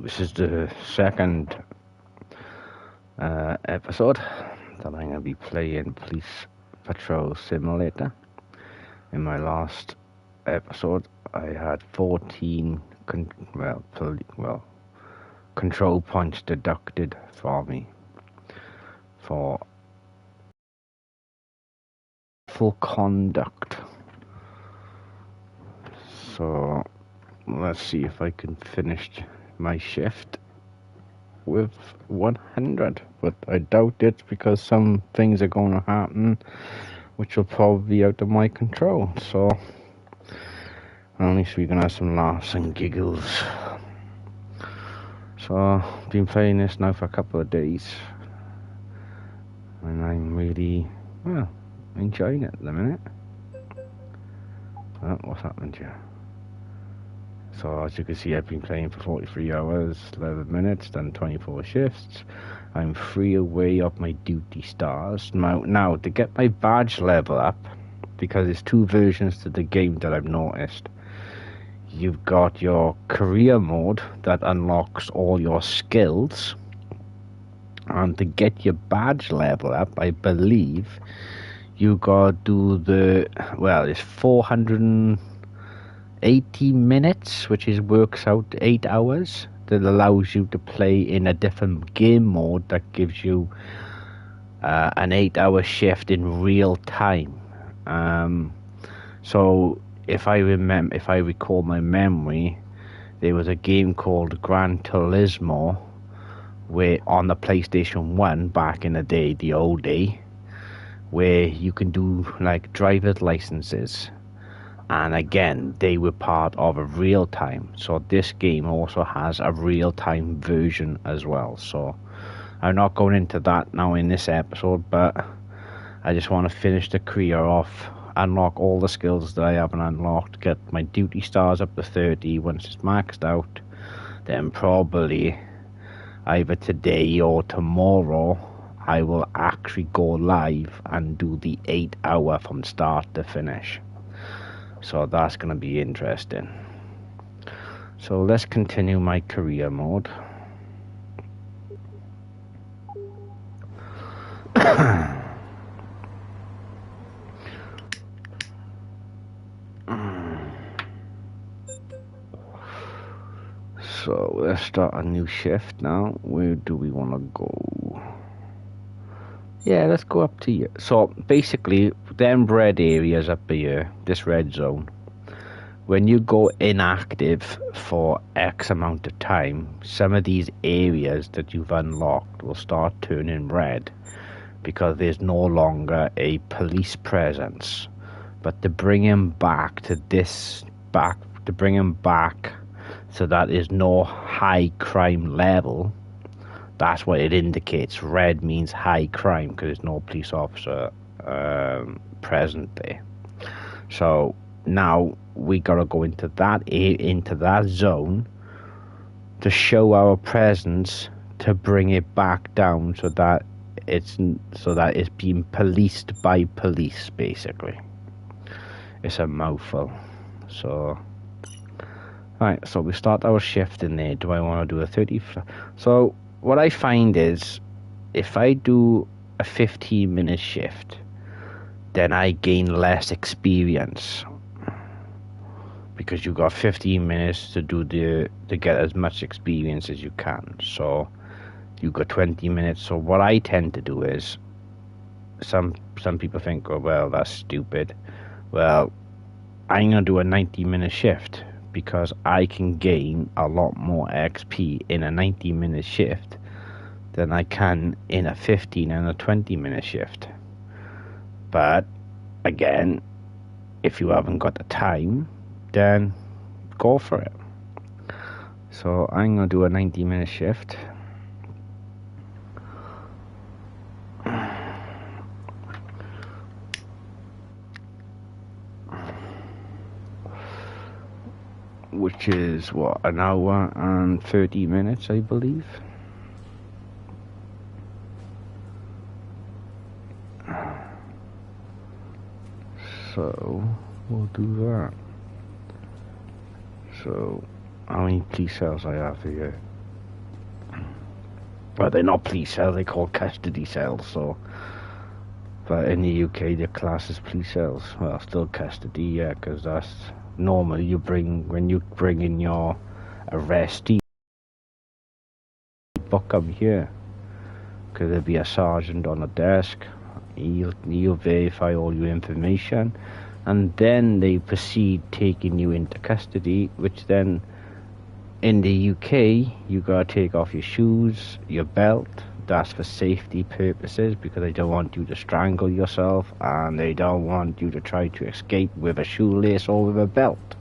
This is the second episode that I'm going to be playing Police Patrol Simulator. In my last episode, I had 14 control points deducted from me for full conduct. So let's see if I can finish my shift with 100, but I doubt it because some things are going to happen which will probably be out of my control. So at least we can have some laughs and giggles. So I've been playing this now for a couple of days and I'm really enjoying it at the minute. What's happened here? So as you can see, I've been playing for 43 hours, 11 minutes, done 24 shifts. I'm 3 away off my duty stars. Now to get my badge level up, because there's 2 versions to the game that I've noticed. You've got your career mode that unlocks all your skills. And to get your badge level up, I believe, you gotta do it's 480 minutes, which works out 8 hours, that allows you to play in a different game mode that gives you an 8-hour shift in real time. So if I recall my memory, there was a game called Gran Turismo where on the PlayStation 1 back in the day, the old day, where you can do like driver's licenses, and again they were part of a real time. So this game also has a real time version as well. So I'm not going into that now in this episode, but I just want to finish the career off, unlock all the skills that I haven't unlocked, get my duty stars up to 30. Once it's maxed out, then probably either today or tomorrow I will actually go live and do the 8-hour from start to finish. So that's going to be interesting. So let's continue my career mode. So let's start a new shift now. Where do we want to go? Yeah, let's go up to here. So basically, them red areas up here, this red zone, when you go inactive for X amount of time, some of these areas that you've unlocked will start turning red because there's no longer a police presence. But to bring him back so that there's no high crime level, that's what it indicates. Red means high crime because there's no police officer present there. So now we gotta go into that zone to show our presence, to bring it back down so that it's being policed by police. Basically, it's a mouthful. So right, so we start our shift in there. Do I want to do a 30? So what I find is, if I do a 15-minute shift, then I gain less experience because you got 15 minutes to get as much experience as you can. So you got 20 minutes. So what I tend to do is, some people think, oh well, that's stupid. Well, I'm gonna do a 90-minute shift because I can gain a lot more XP in a 90-minute shift than I can in a 15 and a 20-minute shift. But again, if you haven't got the time, then go for it. So I'm gonna do a 90-minute shift. Which is what, an hour and 30 minutes, I believe. So we'll do that. So how many police cells I have here? Well, they're not police cells, they're called custody cells, so... But in the UK, they're classed as police cells. Well, still custody, yeah, because that's... Normally, when you bring in your arrestee, book them here. Because there'll be a sergeant on the desk. He'll verify all your information. And then they proceed taking you into custody, which then... In the UK, you gotta take off your shoes, your belt. That's for safety purposes, because they don't want you to strangle yourself, and they don't want you to try to escape with a shoelace or with a belt,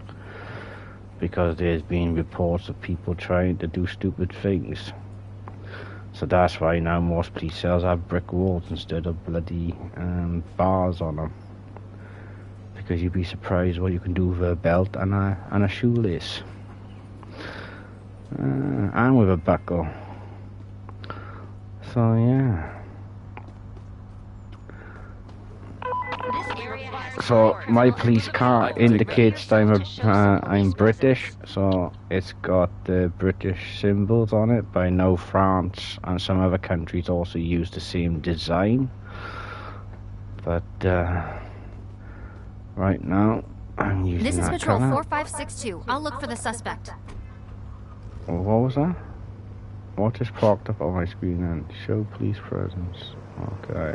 because there's been reports of people trying to do stupid things. So that's why now most police cells have brick walls instead of bloody bars on them, because you'd be surprised what you can do with a belt and a shoelace. And with a buckle. So yeah. So my police car indicates I'm British, so it's got the British symbols on it. But I know France and some other countries also use the same design. But right now I'm using This is that Patrol colour. 4562. I'll look for the suspect. What was that? What is propped up on my screen then? Show police presence. Okay.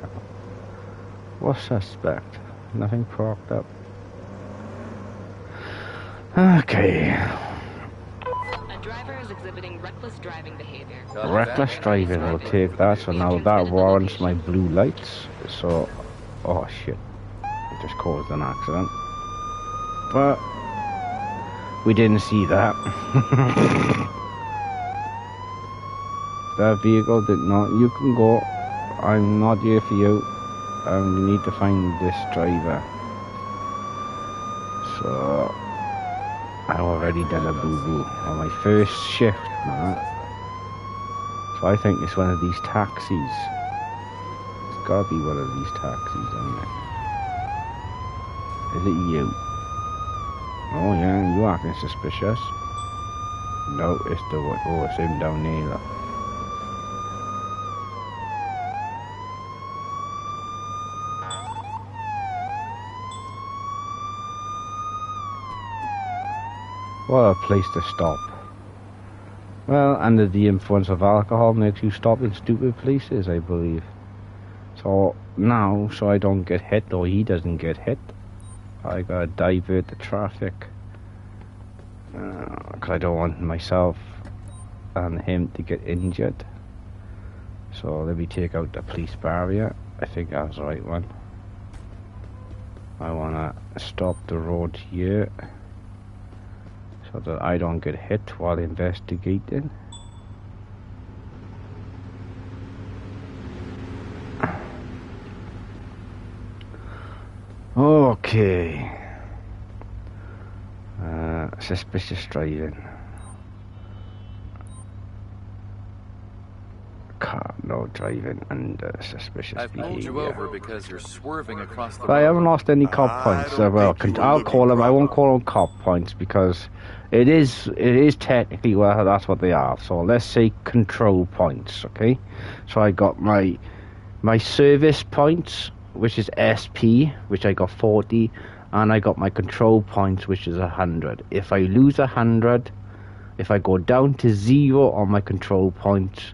What suspect? Nothing propped up. Okay. A driver is exhibiting reckless driving behavior. Reckless driving, we'll take that. So now that warrants my blue lights. So, oh shit. I just caused an accident. But, we didn't see that. That vehicle did not. You can go. I'm not here for you. You need to find this driver. So I've already done a boo-boo on my first shift, man. So I think it's one of these taxis. It's gotta be one of these taxis, isn't it? Is it you? Oh yeah, you acting suspicious. No, it's the one. Oh, it's him down there. Look. What a place to stop. Well, under the influence of alcohol makes you stop in stupid places, I believe. So now, so I don't get hit, or he doesn't get hit, I gotta divert the traffic. Because I don't want myself and him to get injured. So let me take out the police barrier. I think that's the right one. I wanna stop the road here, so that I don't get hit while investigating. Okay. Suspicious driving. Car, no driving under suspicious behavior. I've pulled you over because you're swerving across the road. But I haven't lost any cop points. Well, I'll call them. I won't call them cop points because it is technically, well, that's what they are. So let's say control points, okay? So I got my service points, which is SP, which I got 40, and I got my control points, which is 100. If I lose 100, if I go down to 0 on my control points,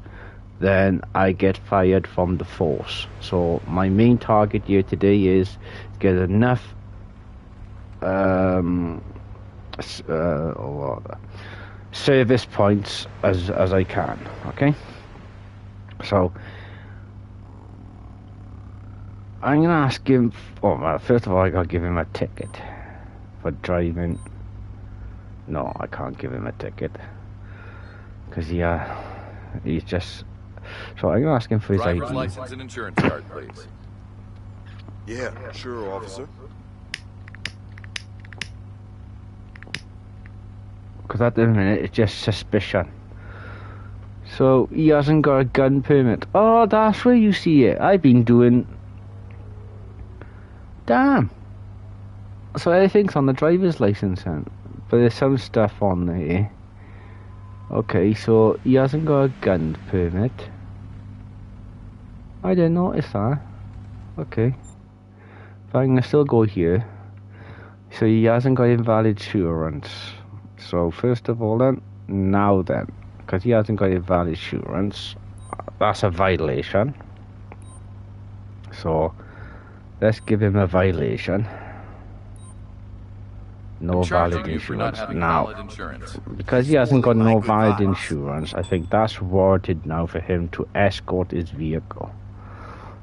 then I get fired from the force. So my main target here today is to get enough service points as I can. Okay, so I'm gonna ask him. Oh, well, first of all, I gotta give him a ticket for driving. No, I can't give him a ticket because he's just. So I'm gonna ask him for his Driver's ID. license and insurance card, please. Yeah, sure, officer. Because at the minute it's just suspicion. So he hasn't got a gun permit. Oh, that's where you see it. I've been doing. Damn. So everything's on the driver's license then. But there's some stuff on there. Okay, so he hasn't got a gun permit. I didn't notice that. Okay. But I'm gonna still go here. So he hasn't got invalid insurance. So first of all then, because he hasn't got invalid insurance, that's a violation. So let's give him a violation. No valid insurance. Now, because he hasn't got no valid insurance, I think that's warranted now for him to escort his vehicle.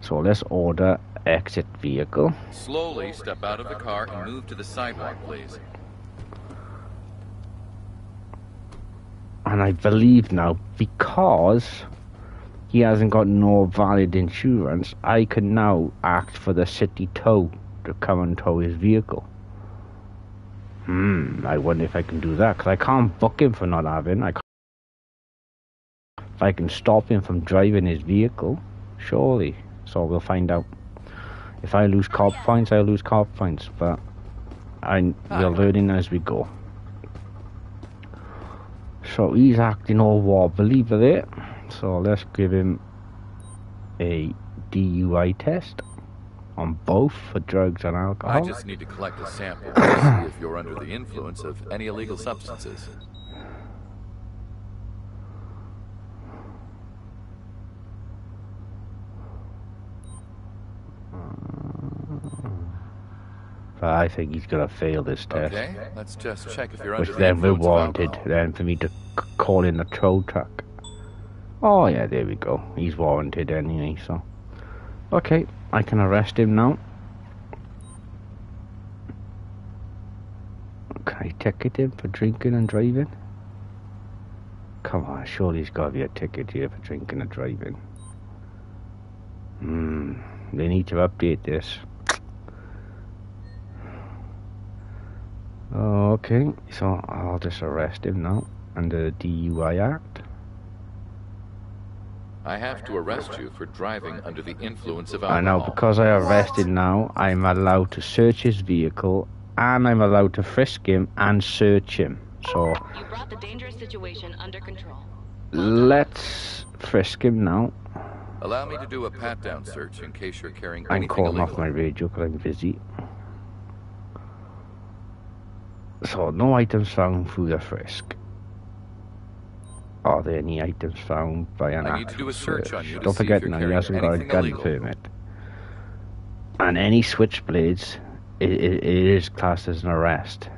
So let's order exit vehicle. Slowly step out of the car and move to the sidewalk, please. And I believe now, because he hasn't got no valid insurance, I can now act for the city tow to come and tow his vehicle. I wonder if I can do that, because I can't book him for not having. If I can stop him from driving his vehicle, surely. So we'll find out. If I lose cop points, I lose cop points, but we're learning as we go. So he's acting all wobbly with it. So let's give him a DUI test on both for drugs and alcohol. I just need to collect a sample to see if you're under the influence of any illegal substances. But I think he's gonna fail this test. Okay, let's just check if you're under Which the then will influence of warranted alcohol. then for me to call in a tow truck. Oh yeah, there we go. He's warranted anyway, so. Okay, I can arrest him now. Can I ticket him for drinking and driving? Come on, surely there's got to be a ticket here for drinking and driving. They need to update this. Oh, okay, so I'll just arrest him now under the DUI Act. I have to arrest you for driving under the influence of I alcohol. know, because I arrested now, I'm allowed to search his vehicle, and I'm allowed to frisk him and search him. So You brought the dangerous situation under control. let's frisk him now. Allow me to do a pat-down search in case you're carrying I'm anything calling illegal. off my radio because I'm busy. So no items found through the frisk. Are there any items found by an I need to actual do a search on you to Don't see if forget you're now, he carrying hasn't got a anything gun illegal. permit. And any switchblades, it is classed as an arrest.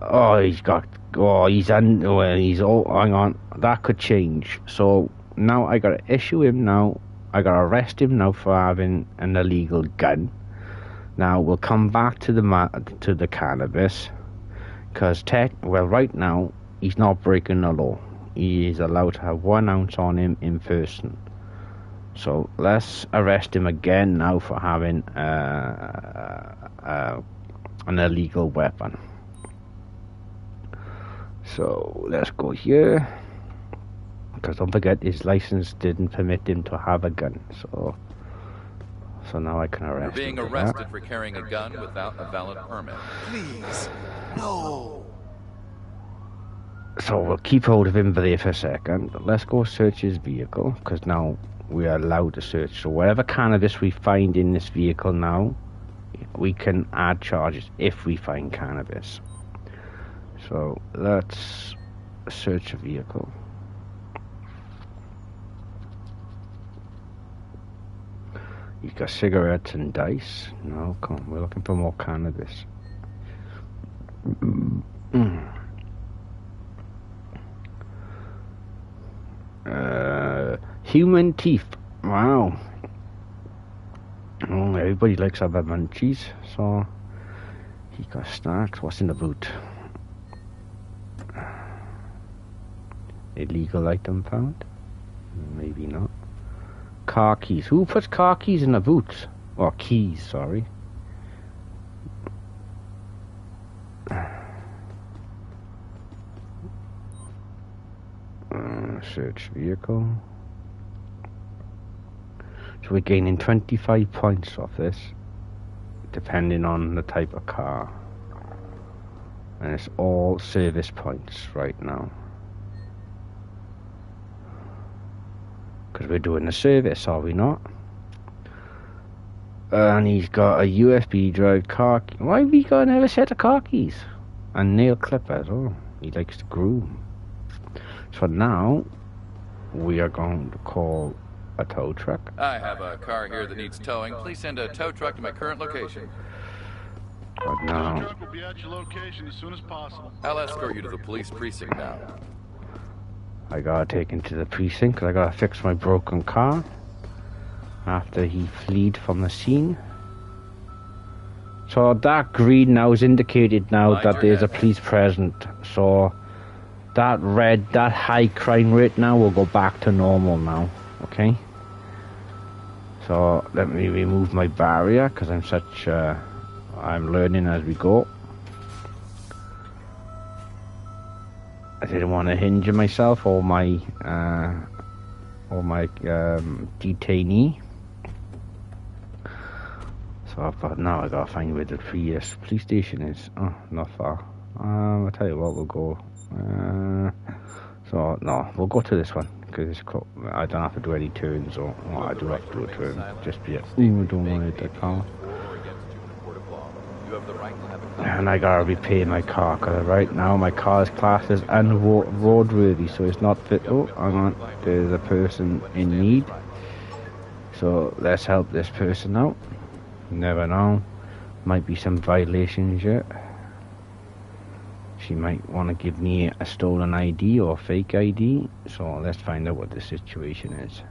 Oh, he's got. Oh, he's on. Well, he's. Oh, hang on. That could change. So now I gotta issue him now. I gotta arrest him now for having an illegal gun. Now we'll come back to the cannabis, because right now he's not breaking the law. He is allowed to have 1 ounce on him in person. So let's arrest him again now for having an illegal weapon. So let's go here, because don't forget his license didn't permit him to have a gun. So now I can arrest You're being him for arrested that. for carrying a gun without a valid permit. Please. No. So we'll keep hold of him there for a second. Let's go search his vehicle, because now we are allowed to search. So whatever cannabis we find in this vehicle now, we can add charges if we find cannabis. So let's search a vehicle. You've got cigarettes and dice. No, come on, we're looking for more cannabis. Human teeth. Wow. Oh, everybody likes to have munchies, so he got snacks. What's in the boot? Illegal item found? Maybe not. Car keys. Who puts car keys in the boot? Or keys, sorry. Search vehicle. So we're gaining 25 points off this, depending on the type of car. And it's all service points right now. Because we're doing a service, are we not? And he's got a USB drive car key. Why have we got another set of car keys? And nail clippers. Oh, he likes to groom. So now, we are going to call a tow truck. I have a car here that needs towing. Please send a tow truck to my current location. But now, Truck will be at your location as soon as possible. I'll escort you to the police precinct now. I gotta take him to the precinct because I gotta fix my broken car after he fled from the scene. So that green now is indicated now Mind that your there's a head. police present. So that red, that high crime rate now will go back to normal now. Okay. So let me remove my barrier because I'm learning as we go. I didn't want to injure myself or my detainee. So now I gotta find where the police station is. Oh, not far. I'll tell you what, we'll go. So no, we'll go to this one because it's cool. I don't have to do any turns, or I do have to do a turn. Just be even don't want to hit the car. And I gotta repair my car because right now my car is classed as unroadworthy, so it's not fit. Oh, hang on, there's a person in need. So let's help this person out. Never know, might be some violations yet. She might want to give me a stolen ID or fake ID. So let's find out what the situation is.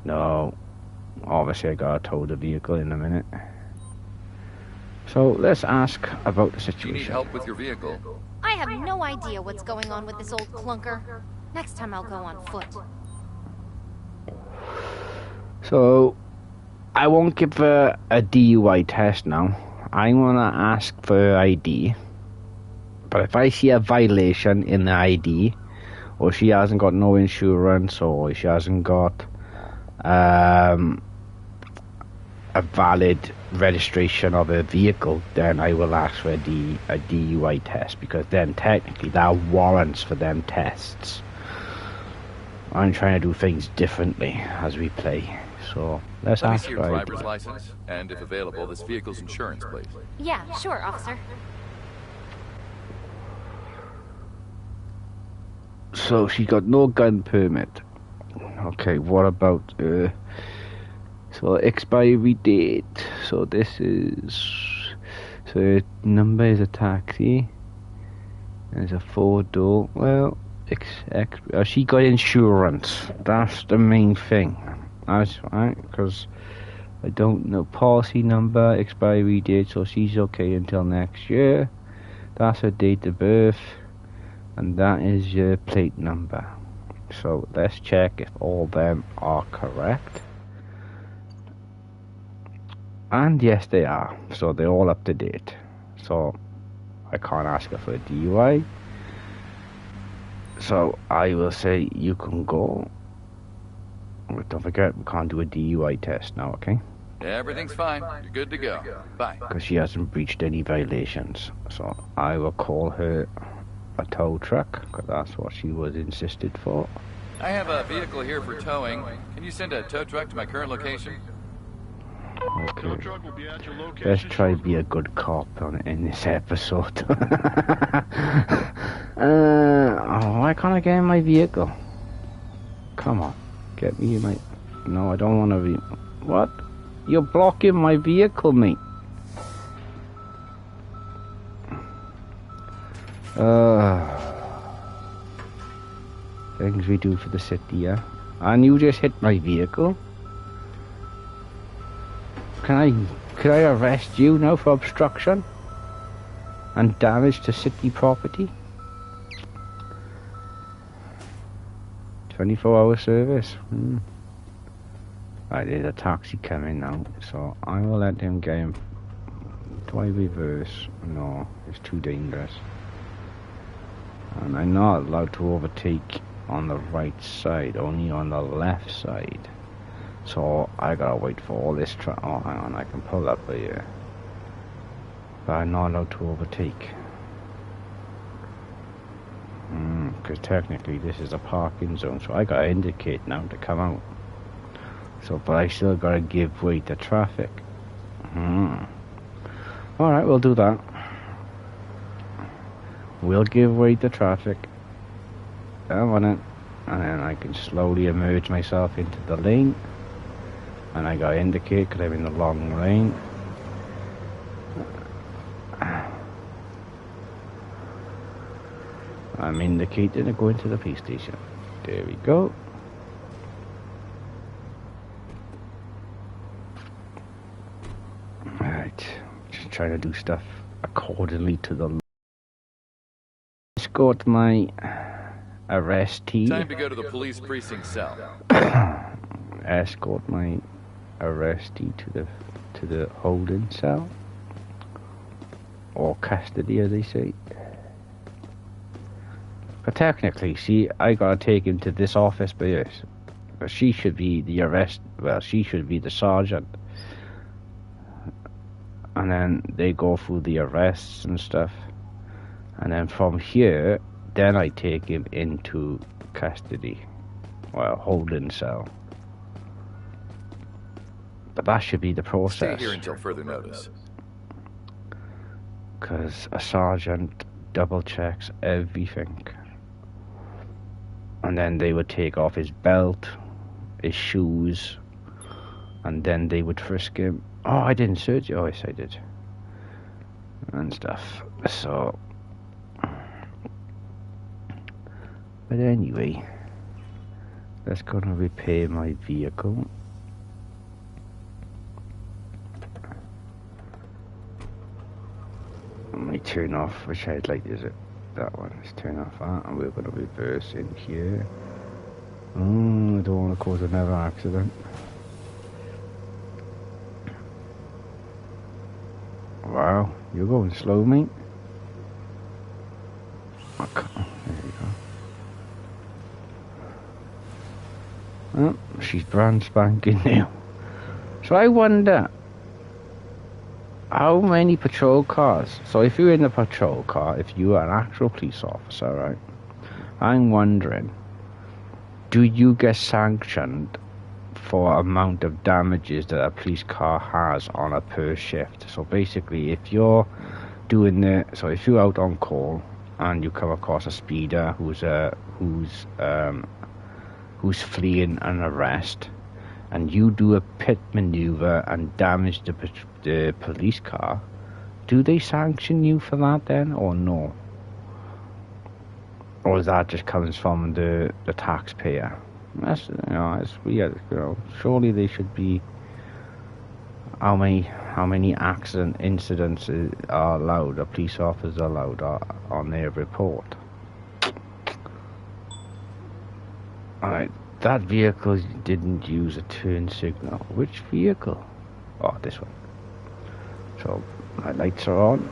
No, obviously I gotta tow the vehicle in a minute. So let's ask about the Do you situation. need help with your vehicle? I have no idea what's going on with this old clunker. Next time I'll go on foot. So I won't give her a DUI test now. I'm gonna ask for her ID. But if I see a violation in the ID, or she hasn't got no insurance, or she hasn't got a valid registration of her vehicle, then I will ask for a DUI test, because then technically that warrants for them tests. I'm trying to do things differently as we play, so let's Let me ask see for your ID. driver's license, and if available, this vehicle's insurance, please. Yeah, sure, officer. So she got no gun permit. Okay, what about so expiry date? So this is, so number is a taxi. There's a 4-door. Well, she got insurance. That's the main thing. That's right, because I don't know policy number, expiry date. So she's okay until next year. That's her date of birth. And that is your plate number. So let's check if all of them are correct. And yes, they are. So they're all up to date. So I can't ask her for a DUI. So I will say you can go. But don't forget, we can't do a DUI test now, okay? Everything's fine. You're good to go. Bye. Because she hasn't breached any violations. So I will call her a tow truck, because that's what she was insisted for. I have a vehicle here for towing. Can you send a tow truck to my current location? Okay. Tow truck will be at your location. Let's try to be a good cop in this episode. Why can't I get in my vehicle? Come on, get me in my... No, I don't want to be... What? You're blocking my vehicle, mate. Things we do for the city, yeah? And you just hit my vehicle? Could I arrest you now for obstruction? And damage to city property? 24-hour service? Right, there's a taxi coming now, so I will let him get him. Do I reverse? No, it's too dangerous. And I'm not allowed to overtake on the right side, only on the left side. So I gotta wait for all this oh, hang on, I can pull up here. But I'm not allowed to overtake. because technically this is a parking zone, so I gotta indicate now to come out. So, but I still gotta give way to traffic. Alright, we'll do that. We'll give way to traffic. I want it. And then I can slowly emerge myself into the lane. And I gotta indicate because I'm in the long lane. I'm indicating to go into the police station. There we go. Alright, just trying to do stuff accordingly to the law. Escort my arrestee. Time to go to the police precinct cell. Escort my arrestee to the holding cell. Or custody, as they say. But technically, see, I gotta take him to this office by this. But she should be the she should be the sergeant. And then they go through the arrests and stuff. And then from here, then I take him into custody. Well, holding cell. But that should be the process. Stay here until further notice. Because a sergeant double checks everything. And then they would take off his belt, his shoes, and then they would frisk him. Oh, I didn't search you. Oh, yes, I did. And stuff. So. But anyway, let's go and repair my vehicle. Let me turn off, which headlight is it? That one. Let's turn off that, and we're going to reverse in here. I don't want to cause another accident. Wow, you're going slow, mate. Okay, there you go. Oh, she's brand spanking new. So I wonder how many patrol cars. So if you're in a patrol car, if you are an actual police officer, right? I'm wondering, do you get sanctioned for amount of damages that a police car has on a per shift? So basically, if you're doing if you're out on call and you come across a speeder who's fleeing an arrest, and you do a pit maneuver and damage the police car, do they sanction you for that then, or no? Or is that just comes from the taxpayer? That's, it's weird. Surely they should be. How many accident incidents are allowed? A police officer allowed on their report. Alright, that vehicle didn't use a turn signal. Which vehicle? Oh, this one. So my lights are on,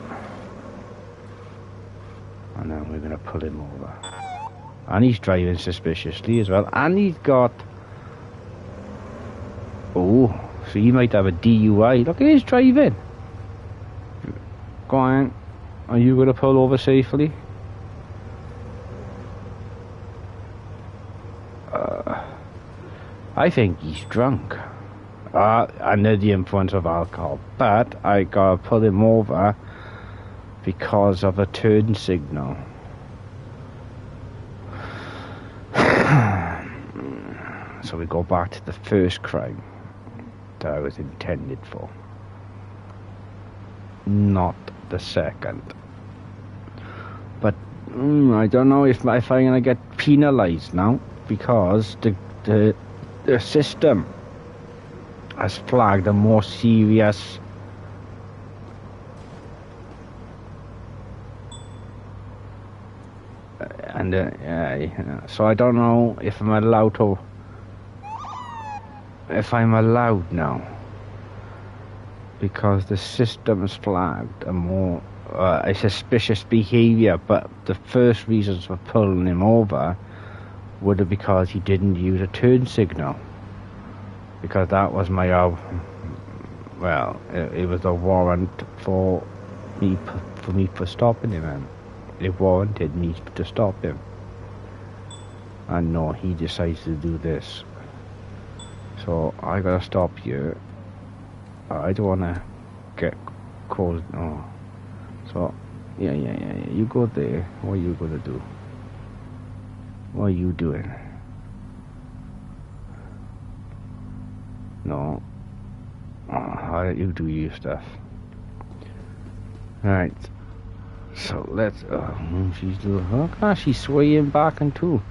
and then we're gonna pull him over. And he's driving suspiciously as well. And he's got... Oh, so he might have a DUI. Look at his driving. Go on. Are you going to pull over safely? I think he's drunk. Under the influence of alcohol. But I got to pull him over because of a turn signal. So we go back to the first crime that I was intended for, not the second. But I don't know if I'm gonna get penalized now, because the system has flagged a more serious so I don't know if I'm allowed to. If I'm allowed now, because the system has flagged a more a suspicious behaviour, but the first reasons for pulling him over would have because he didn't use a turn signal, because that was my it was a warrant for me for stopping him, and it warranted me to stop him. And no, he decides to do this. So I gotta stop here. I don't wanna get close. Oh. So, yeah. You go there. What are you gonna do? What are you doing? No. Oh, you do your stuff. Right. So let's. She's doing. Oh gosh, she's swaying back and too.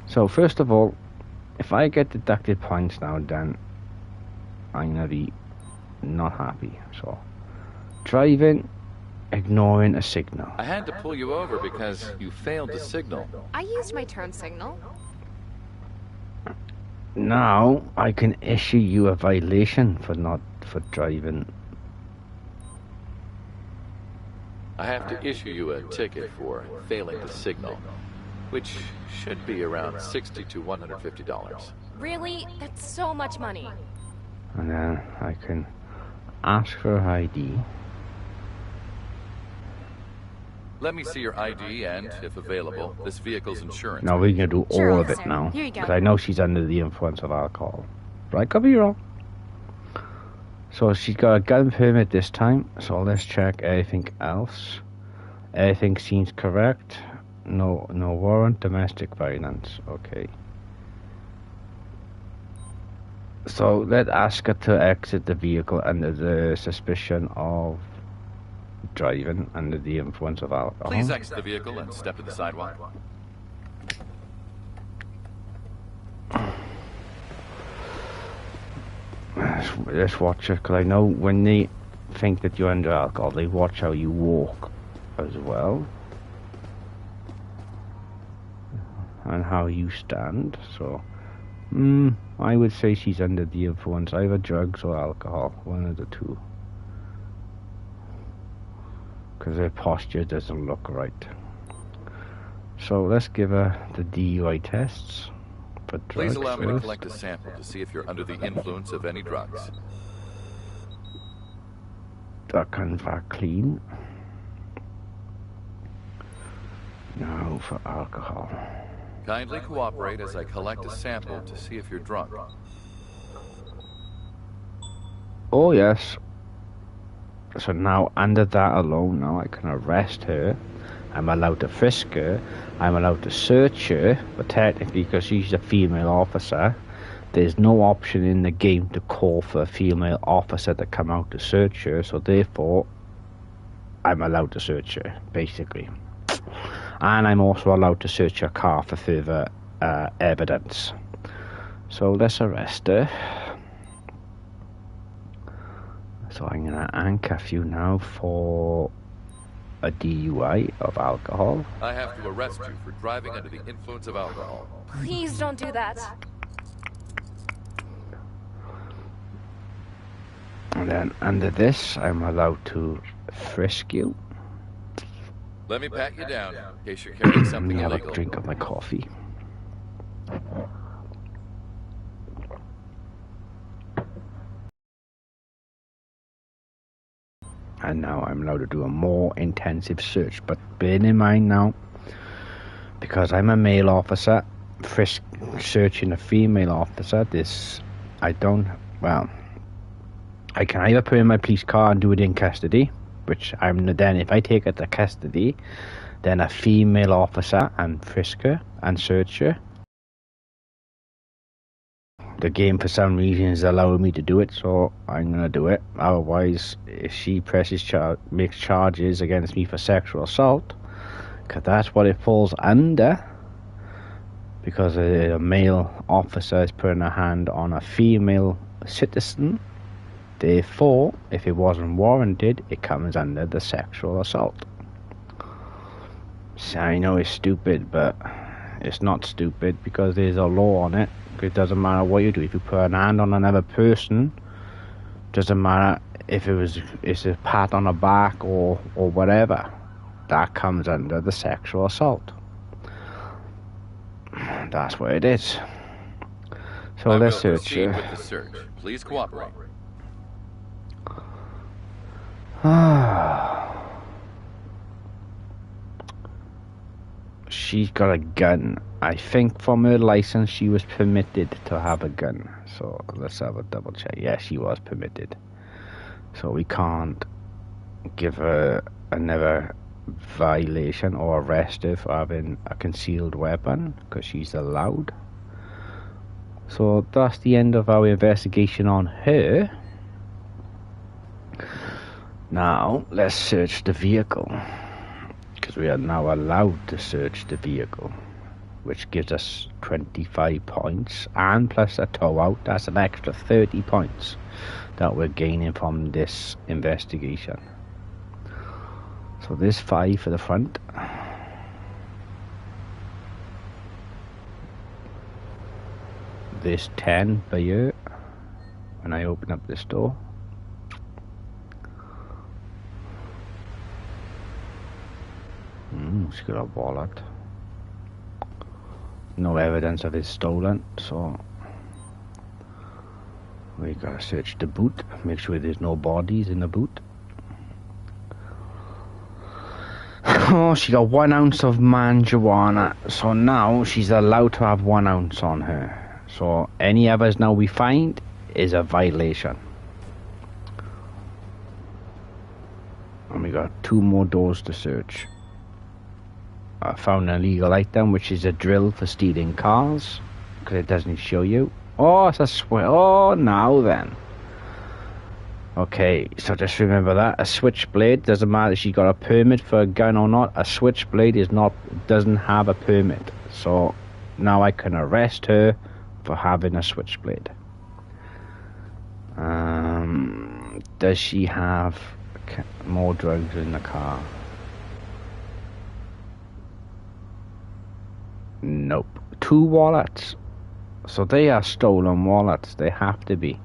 So first of all, if I get deducted points now, then I'm gonna be not happy. So driving, ignoring a signal. I had to pull you over because you failed to signal. I used my turn signal. Now I can issue you a violation for driving. I have to issue you a ticket for failing to signal, which should be around $60 to $150. Really? That's so much money. And then I can ask for ID. Let me see your ID and, if available, this vehicle's insurance. Now we're gonna do Sure, all of it officer. now, Here you go. because I know she's under the influence of alcohol. But I could be wrong. So she's got a gun permit this time. So let's check everything else. Everything seems correct. No warrant, domestic violence. Okay. So let's ask her to exit the vehicle under the suspicion of driving under the influence of alcohol. Please exit the vehicle and step to the sidewalk. Let's watch it, because I know when they think that you're under alcohol, they watch how you walk as well. And how you stand, so I would say she's under the influence, either drugs or alcohol, one of the two. Because her posture doesn't look right. So let's give her the DUI tests for drugs. Please allow me to first. collect a sample to see if you're under the influence of any drugs. That comes back clean. Now for alcohol. Kindly cooperate as I collect a sample to see if you're drunk. Oh yes. So now under that alone, now I can arrest her. I'm allowed to frisk her. I'm allowed to search her. But technically, because she's a female officer, there's no option in the game to call for a female officer to come out to search her. So therefore, I'm allowed to search her, basically. And I'm also allowed to search her car for further evidence. So let's arrest her. So I'm gonna handcuff you now for a DUI of alcohol. I have to arrest you for driving under the influence of alcohol. Please don't do that. And then under this, I'm allowed to frisk you. Let me pat you down in case you're carrying Let something me have illegal. a drink of my coffee. And now I'm allowed to do a more intensive search. But bear in mind now, because I'm a male officer, searching a female officer, I can either put in my police car and do it in custody, which then if I take it to custody, then a female officer and frisk her and search her. The game for some reason is allowing me to do it, so I'm gonna do it. Otherwise, if she makes charges against me for sexual assault, because that's what it falls under, because a male officer is putting a hand on a female citizen, therefore, if it wasn't warranted, it comes under the sexual assault. So I know it's stupid, but it's not stupid because there's a law on it. It doesn't matter what you do. If you put a hand on another person, doesn't matter if it's a pat on the back or whatever, that comes under the sexual assault. That's what it is. So I let's will search proceed her. with the search. Please cooperate. she's got a gun. I think from her license she was permitted to have a gun. So let's have a double check. Yeah, she was permitted. So we can't give her another violation or arrest her for having a concealed weapon because she's allowed. So that's the end of our investigation on her. Now let's search the vehicle, because we are now allowed to search the vehicle, which gives us 25 points, and plus a tow out, that's an extra 30 points that we're gaining from this investigation. So there's 5 for the front. There's 10 by here when I open up this door. She's got a wallet. No evidence of it stolen, so we gotta search the boot, make sure there's no bodies in the boot. Oh, she got 1 ounce of marijuana, so now she's allowed to have 1 ounce on her. So any others now we find is a violation. And we got 2 more doors to search. I found an illegal item, which is a drill for stealing cars, because it doesn't show you. Oh, it's a oh, now then. Okay, so just remember that a switchblade, doesn't matter if she got a permit for a gun or not. A switchblade doesn't have a permit. So now I can arrest her for having a switchblade. Does she have more drugs in the car? Nope. 2 wallets. So they are stolen wallets. They have to be.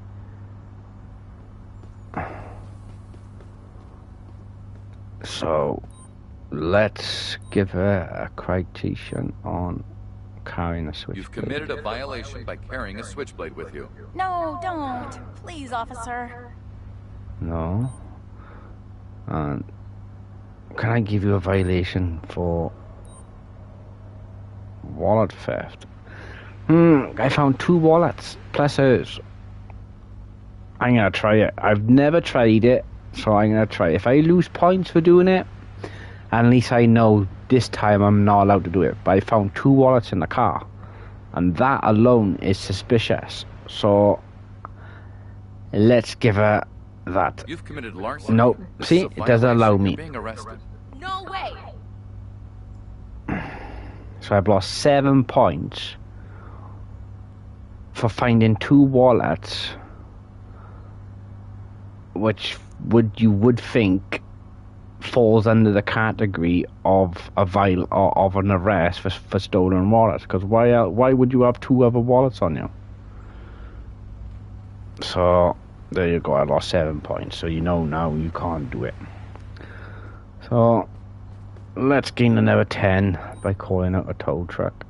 So let's give her a citation on carrying a switchblade. You've committed a violation by carrying a switchblade with you. No, don't. Please, officer. No. Can I give you a violation for wallet theft? I found 2 wallets plus hers. I'm gonna try it. I've never tried it, so I'm gonna try it. If I lose points for doing it, at least I know this time I'm not allowed to do it. But I found 2 wallets in the car, and that alone is suspicious. So let's give her that. You've committed larceny. Nope. See, it doesn't allow me. You're being arrested. No way. So I've lost 7 points for finding 2 wallets, which you would think falls under the category of of an arrest for stolen wallets. Because why would you have 2 other wallets on you? So there you go. I lost 7 points. So you know now you can't do it. So let's gain another 10 by calling out a tow truck.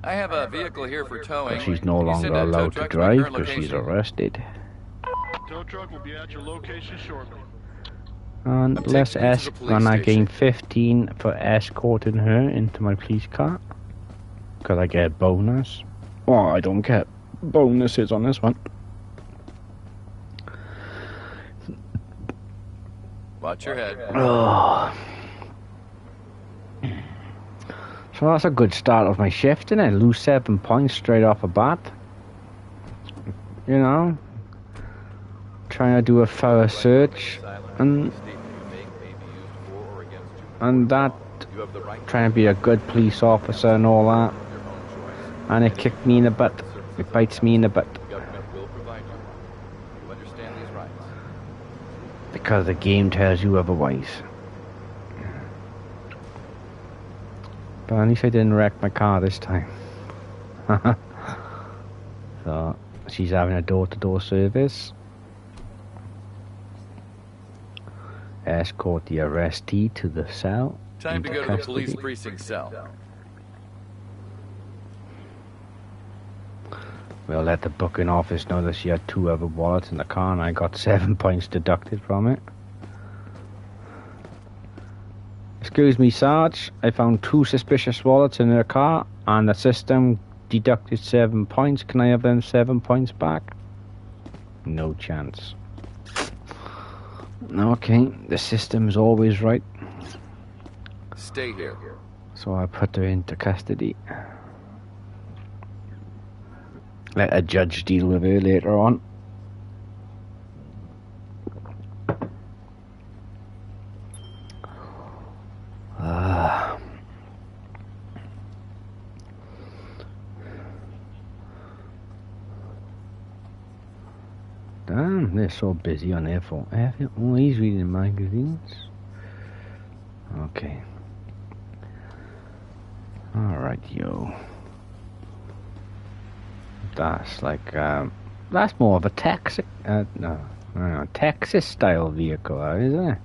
I have a vehicle here for towing. But she's no Can you longer send a tow allowed to truck my drive current because she's location? arrested. Tow truck will be at your location shortly. And I'm let's taking you to the police and I gain station. 15 for escorting her into my police car. Because I get bonus. Oh, I don't get bonuses on this one. Watch your head. Oh. So that's a good start of my shift, isn't it? Lose 7 points straight off the bat. You know? Trying to do a thorough search. And that, trying to be a good police officer and all that. And it kicked me in the butt. It bites me in the butt. Because the game tells you otherwise. But at least I didn't wreck my car this time. So, she's having a door-to-door service. Escort the arrestee to the cell. Time to into go to the custody. police precinct cell. We'll let the booking office know that she had 2 other wallets in the car and I got 7 points deducted from it. It's Excuse me, Sarge. I found 2 suspicious wallets in their car, and the system deducted 7 points. Can I have them 7 points back? No chance. Okay, the system's always right. Stay here. So I put her into custody. Let a judge deal with her later on. Damn, they're so busy on their phone. Oh, he's reading magazines. Okay. Alright, yo. That's like, that's more of a Texas, Texas style vehicle, isn't it?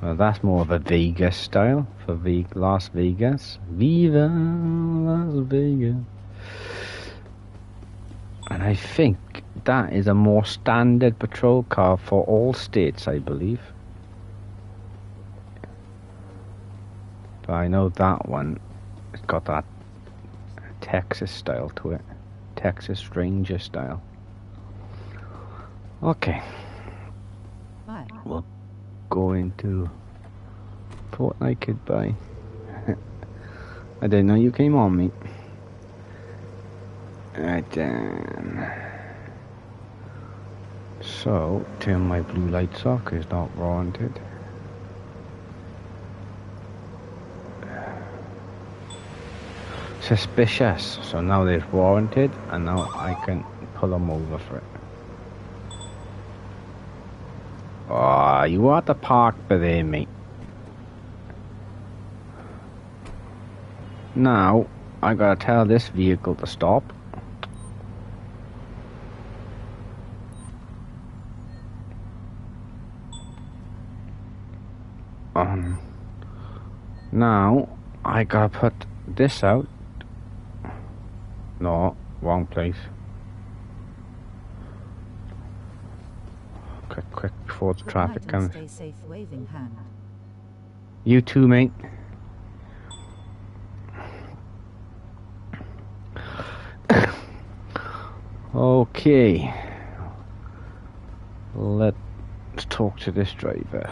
Well, that's more of a Vegas style for Las Vegas. Viva Las Vegas. And I think that is a more standard patrol car for all states, I believe. But I know that one, it's got that Texas style to it. Texas Ranger style. Okay. We'll go into Fortnite Kid Bye. I didn't know you came on me. Right then. So, turn my blue lights off because it's not warranted. Suspicious. So now there's warranted, and now I can pull them over for it. Oh, you want to park by there, mate. Now, I gotta tell this vehicle to stop. Now, I gotta put this out. No, wrong place. Quick, before the traffic comes. Stay safe, waving hand. You too, mate. Okay. Let's talk to this driver.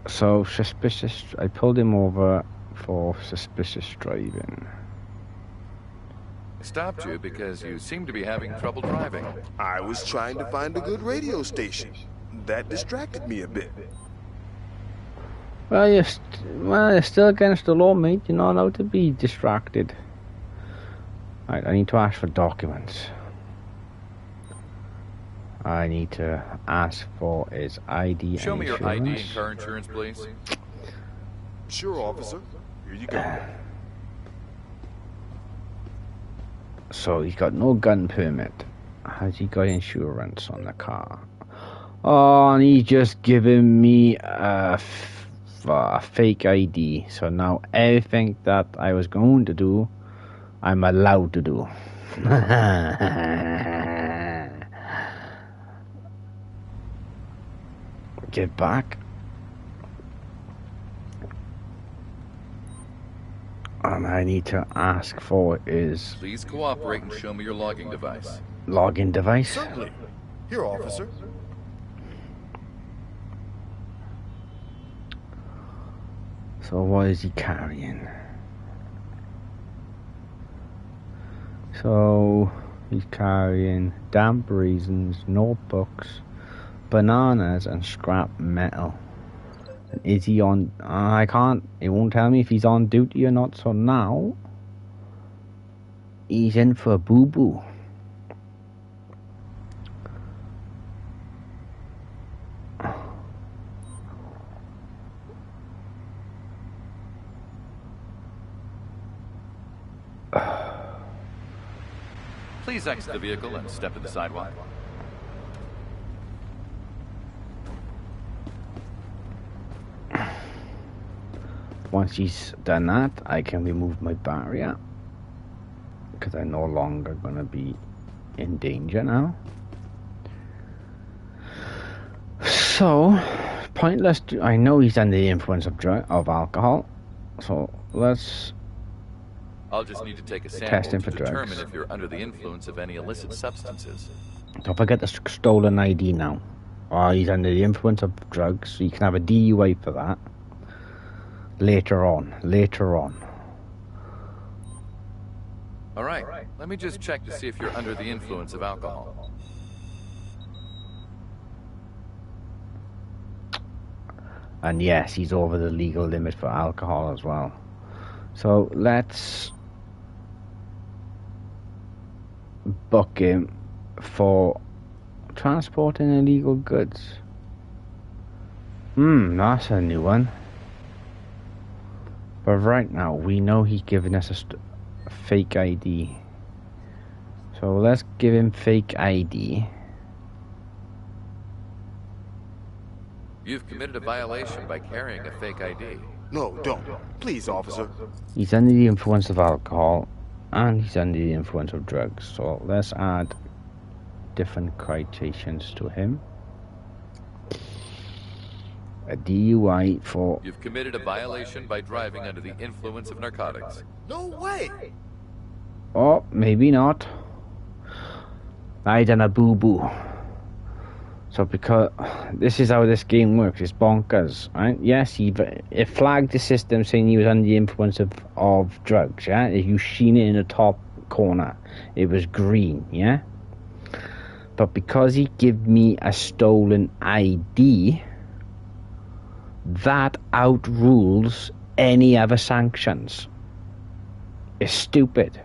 So, suspicious. I pulled him over for suspicious driving. Stopped you because you seem to be having trouble driving. I was trying to find a good radio station. That distracted me a bit. Well, you're still against the law, mate. You're not allowed to be distracted. Right, I need to ask for documents. I need to ask for his ID. Show and me your insurance. ID and car insurance, please. Sure, officer. Here you go. So he's got no gun permit. Has he got insurance on the car? Oh, and he's just giving me a fake ID. So now everything that I was going to do, I'm allowed to do. Get back. And I need to ask for his Please cooperate and show me your logging device. login device. Certainly. Here, officer. So what is he carrying? So he's carrying damp raisins, notebooks, bananas, and scrap metal. And is he on? I can't. It won't tell me if he's on duty or not. So now he's in for a boo boo. Please exit the vehicle and step to the sidewalk. Once he's done that, I can remove my barrier because I'm no longer gonna be in danger now. So, pointless. I know he's under the influence of alcohol. So let's. I'll just need to take a Test him sample for to determine drugs. if you're under the influence of any illicit substances. Don't forget the stolen ID now. Or he's under the influence of drugs. So you can have a DUI for that. Later on. All right, let me just check to see if you're under the influence of alcohol. And yes, he's over the legal limit for alcohol as well. So let's book him for transporting illegal goods. That's a new one. But right now, we know he's giving us a fake ID. So let's give him fake ID. You've committed a violation by carrying a fake ID. No, don't. Please, officer. He's under the influence of alcohol and he's under the influence of drugs. So let's add different citations to him. A DUI for... You've committed a violation by driving under the influence of narcotics. No way! Oh, maybe not. I done a boo-boo. So because this is how this game works, it's bonkers, right? Yes, it flagged the system saying he was under the influence of drugs, yeah? You seen it in the top corner. It was green, yeah? But because he gave me a stolen ID, that outrules any other sanctions. It's stupid.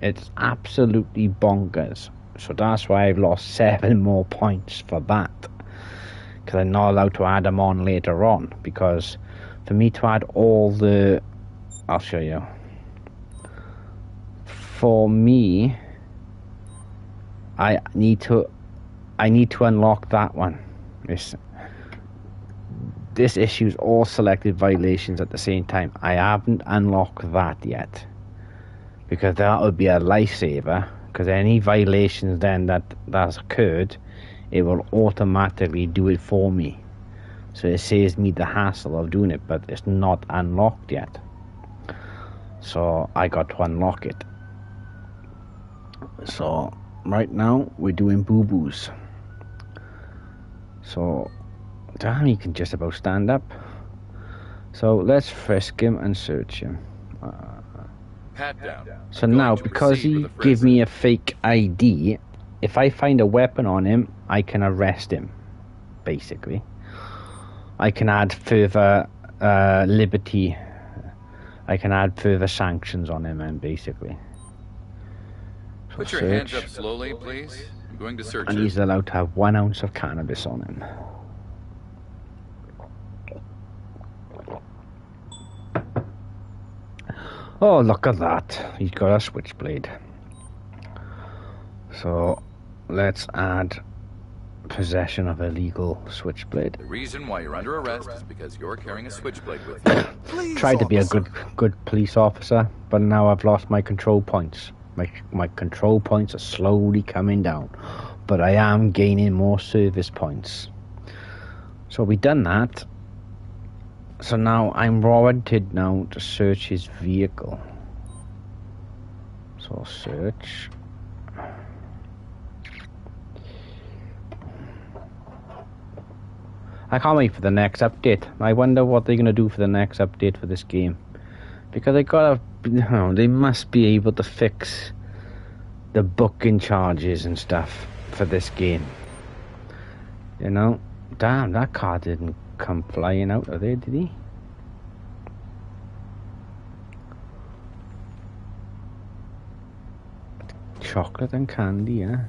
It's absolutely bonkers. So that's why I've lost 7 more points for that. Because I'm not allowed to add them on later on. Because for me to add all the... I'll show you. For me, I need to unlock that one. This issues all selected violations at the same time. I haven't unlocked that yet. Because that would be a lifesaver. Because any violations then that's occurred, it will automatically do it for me. So it saves me the hassle of doing it, but it's not unlocked yet. So I got to unlock it. So right now we're doing boo-boos. So damn, he can just about stand up. So let's frisk him and search him. Pat down. So now, because he gave me a fake ID, if I find a weapon on him, I can arrest him, basically. I can add further liberty. I can add further sanctions on him, and basically. So Put your hands up slowly, please. I'm going to search and it. he's allowed to have 1 ounce of cannabis on him. Oh, look at that. He's got a switchblade. So, let's add possession of a legal switchblade. The reason why you're under arrest is because you're carrying a switchblade with you. Please, Tried to be a officer. good police officer, but now I've lost my control points. My control points are slowly coming down, but I am gaining more service points. So we done that. So now I'm warranted now to search his vehicle. So search. I can't wait for the next update. I wonder what they're going to do for the next update for this game. Because they must be able to fix the booking charges and stuff for this game. You know? Damn, that car didn't come flying out of there, did he? Chocolate and candy, yeah.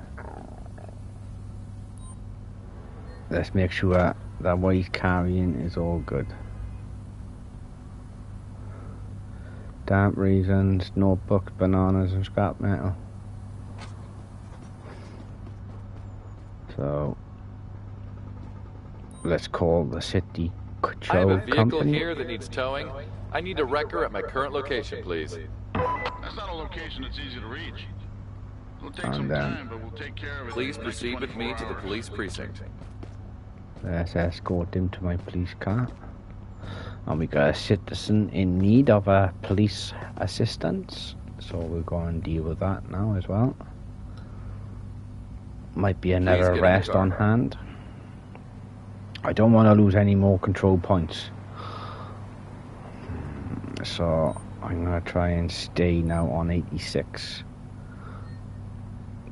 Let's make sure that what he's carrying is all good. Damp raisins, notebooks, bananas, and scrap metal. So let's call the city I have a control vehicle company. here that needs towing. I need a wrecker at my current location, please. That's not a location that's easy to reach. It'll take And some then time, but we'll take care of it. Please in the next proceed with me 24 to the hours. police precinct. let's escort him to my police car. And we got a citizen in need of a police assistance, so we'll go and deal with that now as well. Might be another get in the arrest car. on hand. I don't want to lose any more control points, so I'm gonna try and stay now on 86.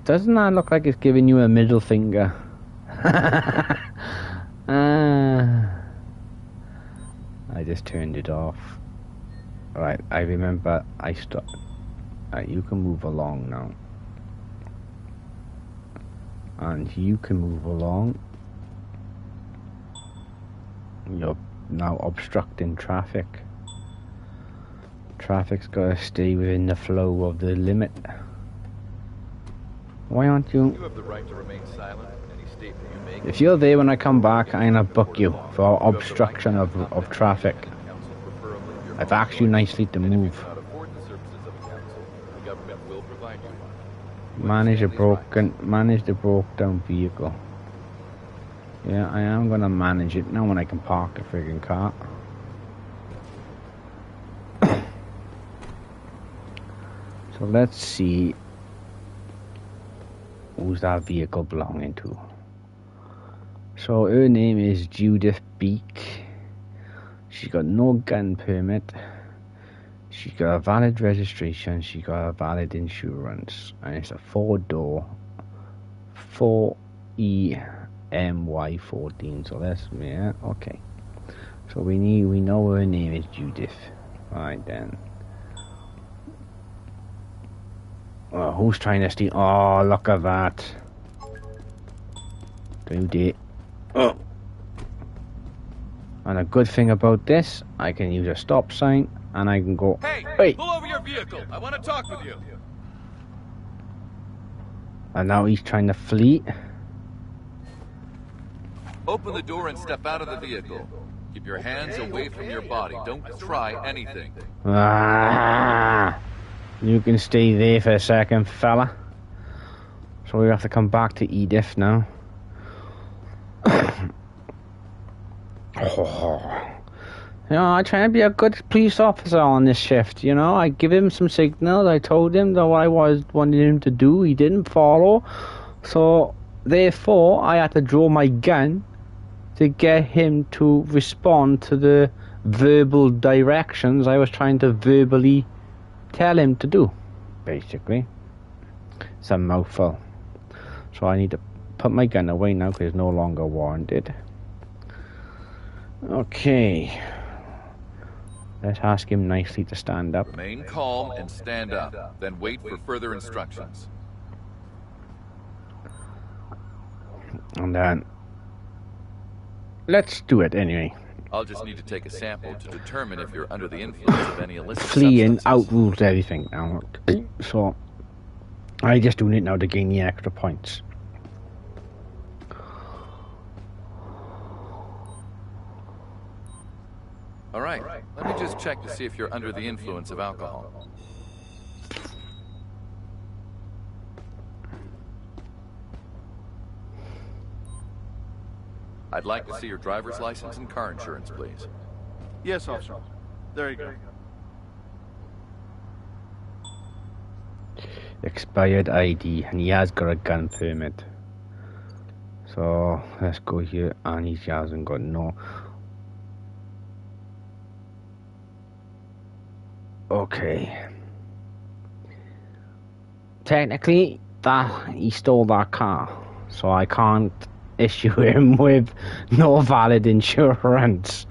Doesn't that look like it's giving you a middle finger? I just turned it off. Right, I remember I stopped. Right, you can move along now. And you can move along. You're now obstructing traffic. Traffic's gotta stay within the flow of the limit. Why aren't you? You have the right to remain silent. Any statement you make. If you're there when I come back, I'm gonna book you for obstruction of traffic. I've asked you nicely to move. Manage the broke down vehicle. Yeah, I am gonna manage it now when I can park the friggin' car. So let's see who's that vehicle belonging to. So her name is Judith Beak. She's got no gun permit. She's got a valid registration. She got a valid insurance, and it's a 4-door 4EMY14. So that's, yeah, okay. So we know her name is Judith. Right then. Oh, who's trying to steal? Oh, look at that. Dude it. Oh. And a good thing about this, I can use a stop sign and I can go. Hey, pull over your vehicle. I want to talk with you. And now he's trying to flee. Open the door and step out of the vehicle. Keep your hands away from your body. Don't try anything. Ah, you can stay there for a second, fella. So we have to come back to Edith now. Oh. You know, I try to be a good police officer on this shift, you know. I give him some signals. I told him that what I wanted him to do. He didn't follow. So, therefore, I had to draw my gun to get him to respond to the verbal directions I was trying to verbally tell him to do, basically. It's a mouthful. So I need to put my gun away now because it's no longer warranted. Okay. Let's ask him nicely to stand up. Remain calm and stand up. Then wait for further instructions. And then let's do it anyway. I'll just need to take a sample to determine if you're under the influence of any illicit Fleeing substances. outrules everything now. So I just doing it now to gain the extra points. All right. Let me just check to see if you're under the influence of alcohol. I'd like to see your driver's license and car insurance, please. Yes, officer. There you go. Expired ID, and he has got a gun permit. So let's go here, and he hasn't got no. Okay. Technically, he stole that car, so I can't issue him with no valid insurance.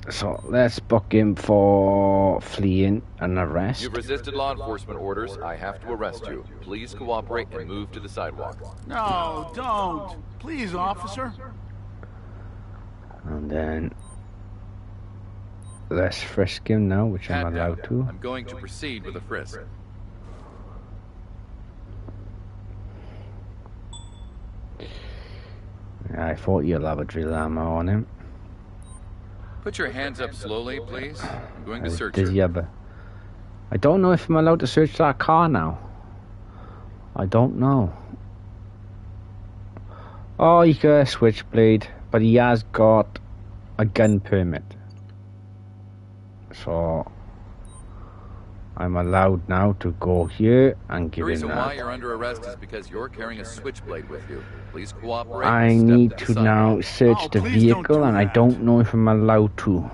So let's book him for fleeing an arrest. You've resisted law enforcement orders. I have to arrest you. Please cooperate and move to the sidewalk. No, don't. Please, officer. And then let's frisk him now, which I'm Pat allowed down. to. I'm going to proceed with a frisk. I thought you'll have a drill ammo on him. Put your hands up slowly, please. I'm going to search Does he you. have I don't know if I'm allowed to search that car now. I don't know. Oh, he got a switchblade, but he has got a gun permit. So I'm allowed now to go here and give The him reason why that. you're under arrest is because you're carrying a switchblade with you. Please cooperate. I and step need to to the side. now search Oh, the please don't vehicle, do and I that. don't know if I'm allowed to.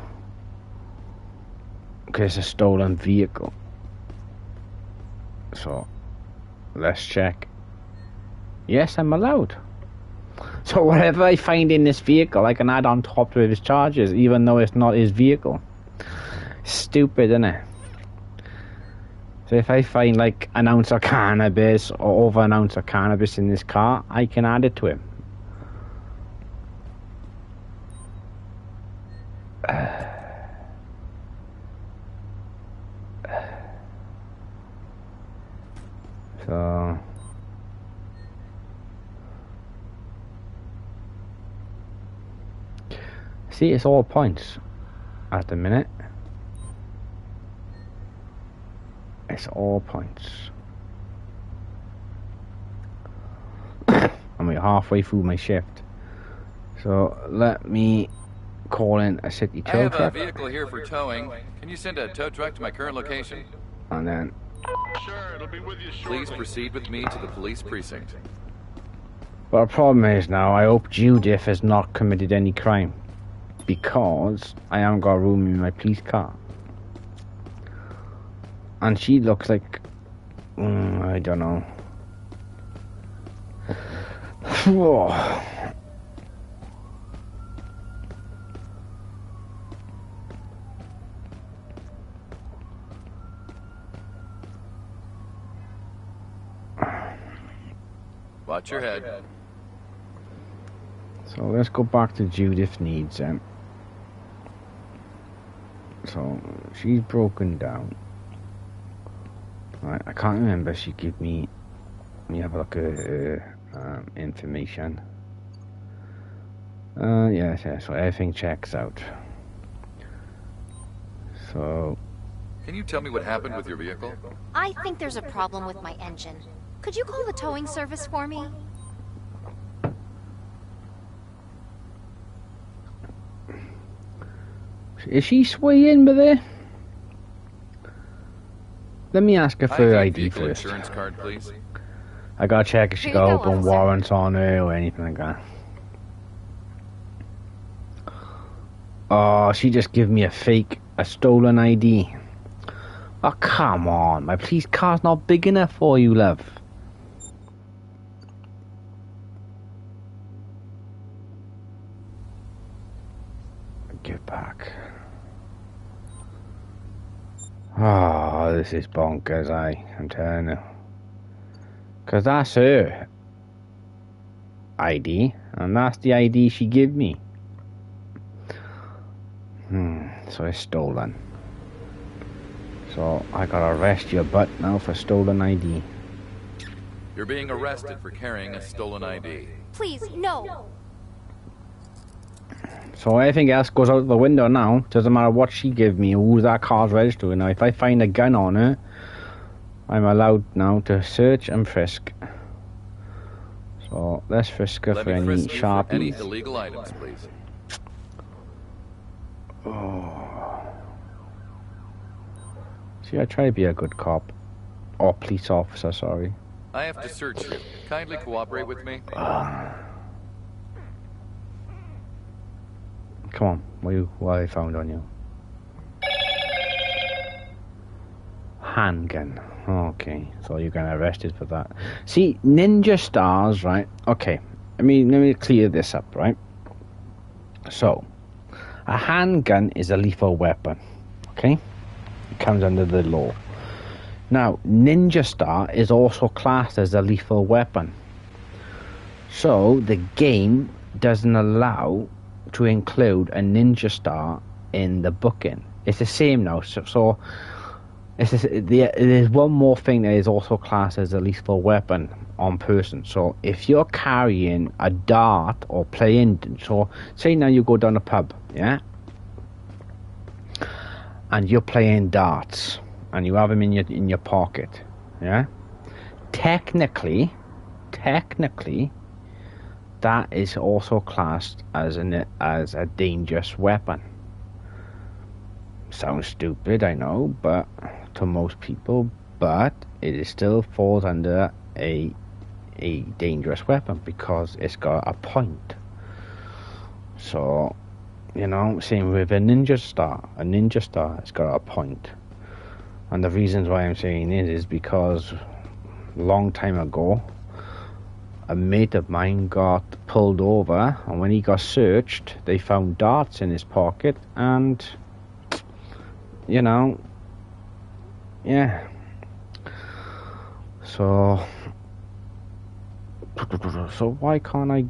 Because it's a stolen vehicle. So let's check. Yes, I'm allowed. So whatever I find in this vehicle, I can add on top of his charges, even though it's not his vehicle. Stupid, isn't it? So if I find like an ounce of cannabis or over an ounce of cannabis in this car, I can add it to him. So see, it's all points at the minute. It's all points. I'm halfway through my shift. So let me call in a city I tow have a truck. vehicle here for towing. Can you send a tow truck to my current location? And then Sure, it'll be with you shortly. Please proceed with me to the police precinct. but the problem is now I hope Judith has not committed any crime, because I haven't got room in my police car. And she looks like I don't know. Whoa. Watch your head. So let's go back to Judith Needs then. So she's broken down. Right, I can't remember. She gave me. Let me have a look at her information. Yes, so everything checks out. So Can you tell me what happened with your vehicle? I think there's a problem with my engine. Could you call the towing service for me? is she swaying with it? Let me ask her I for her need a ID vehicle first. insurance card, please. I gotta check if she Here got you go, open officer. warrants on her or anything like that. Oh, she just gave me a stolen ID. Oh, come on. My police car's not big enough for you, love. Get back. Oh, this is bonkers, I'm telling you. Because that's her ID, and that's the ID she gave me. So it's stolen. So I gotta arrest your butt now for stolen ID. You're being arrested for carrying a stolen ID. Please, no. So everything else goes out the window now. Doesn't matter what she gave me or who that car's registered to. Now if I find a gun on her, I'm allowed now to search and frisk. So let's frisk her Let for me any frisk you for any sharpies. illegal items, please. Oh. See, I try to be a good cop. Or police officer, sorry. I have to search you. Kindly cooperate with me. Come on, what I found on you? Handgun. Okay, so you're getting arrested for that. See, ninja stars, right? Okay, let me clear this up, right? So, a handgun is a lethal weapon, okay? It comes under the law. Now, ninja star is also classed as a lethal weapon. So, the game doesn't allow to include a ninja star in the booking. It's the same now, so it's just, there's one more thing that is also classed as a lethal weapon on person. So if you're carrying a dart or playing, so say now you go down a pub, yeah, and you're playing darts, and you have them in your pocket, yeah, technically, that is also classed as a dangerous weapon. Sounds stupid, I know, but to most people, but it still falls under a dangerous weapon because it's got a point. So, you know, same with a ninja star. A ninja star has got a point. And the reasons why I'm saying it is because a long time ago, a mate of mine got pulled over, and when he got searched, they found darts in his pocket, and, you know, yeah. So why can't I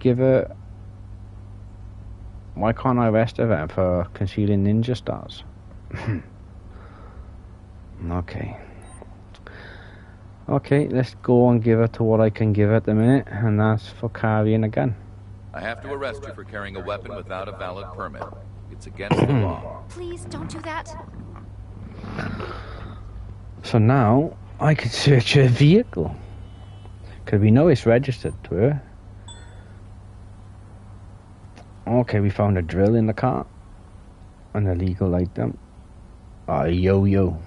arrest her for concealing ninja stars? Okay, let's go and give her to what I can give her at the minute, and that's for carrying a gun. I have to arrest you for carrying a weapon without a valid permit. It's against the law. Please don't do that. So now I can search her vehicle, because we know it's registered to her. Okay, we found a drill in the car. An illegal item. A yo-yo.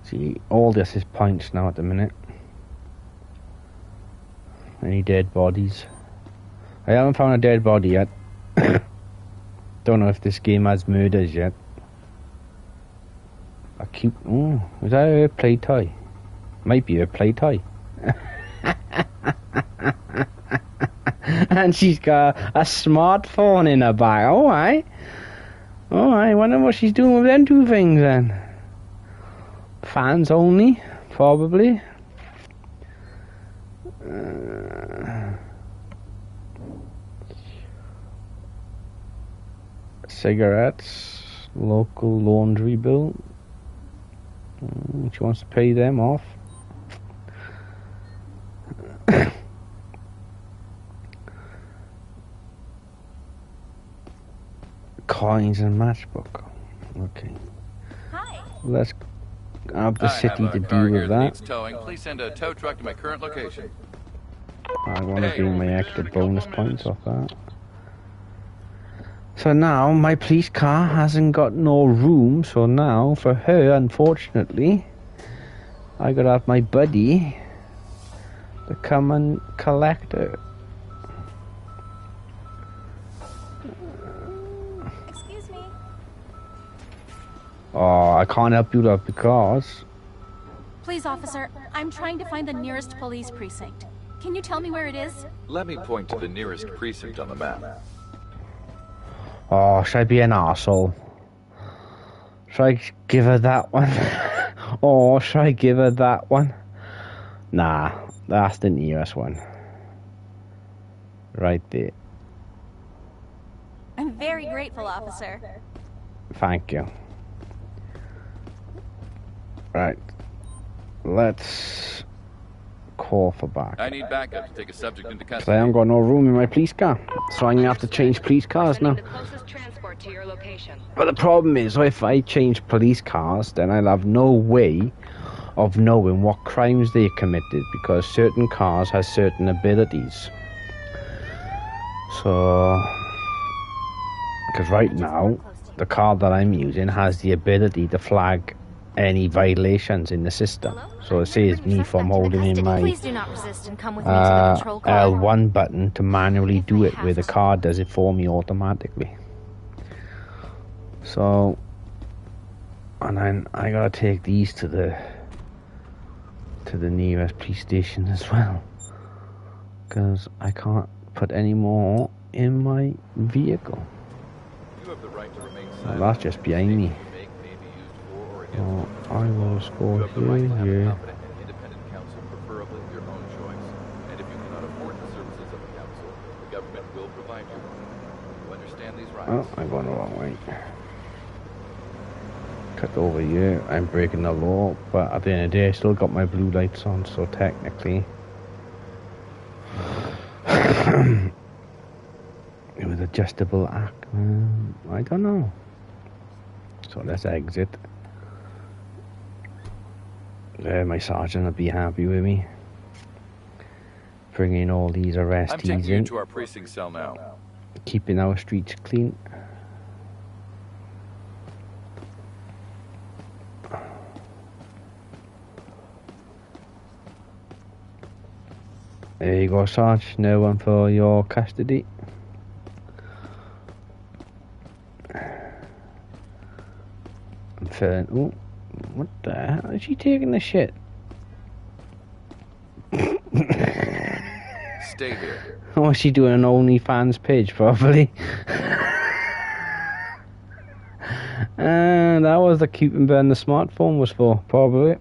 See, all this is points now at the minute. Any dead bodies? I haven't found a dead body yet. Don't know if this game has murders yet. A cute... Oh, is that her play toy? Might be her play toy. And she's got a smartphone in her bag. Alright. Alright, wonder what she's doing with them two things then. Fans only, probably. Cigarettes, local laundry bill. She wants to pay them off. Coins and matchbook. Okay. Hi. Let's have the city to deal with that. Towing. Please send a tow truck to my current location. I want to do my extra bonus points off that. So now my police car hasn't got no room, so now for her, unfortunately, I gotta have my buddy to come and collect her. Excuse me. Oh, I can't help you though because... Please, officer, I'm trying to find the nearest police precinct. Can you tell me where it is? Let me point to the nearest precinct on the map. Oh, should I be an arsehole? Should I give her that one? Oh, should I give her that one? Nah, that's the nearest one. Right there. I'm very grateful, officer. Thank you. Right. Let's call for back. I need backup to take a subject into Because custody. I haven't got no room in my police car. So I'm going to have to change police cars now. The closest transport to your location. But the problem is, if I change police cars, then I'll have no way of knowing what crimes they committed, because certain cars have certain abilities. So, because right now, the car that I'm using has the ability to flag any violations in the system. So it saves me from holding in my Please do not resist and come with me to the control car. L1 button to manually do it, where the car does it for me automatically. So, and then I gotta take these to the nearest police station as well, because I can't put any more in my vehicle. You have the right to remain Well, silent. that's just behind me. Make may be used for or against So you. I will just You go have the right to have a here. competent and independent counsel, preferably your own choice. And if you cannot afford the services of a counsel, the government will provide you one. You understand these rights? Oh, I'm going the wrong way. Cut over here. I'm breaking the law, but at the end of the day, I still got my blue lights on, so technically. adjustable act. I don't know. So let's exit. My sergeant will be happy with me. Bringing all these I'm arrestees taking you in. to our precinct cell now. Keeping our streets clean. There you go, Sarge. No one for your custody. I'm feeling. Oh, what the hell? Is she taking the shit? Stay here. Oh, is she doing an OnlyFans page, probably? That was the keep and burn the smartphone was for, probably.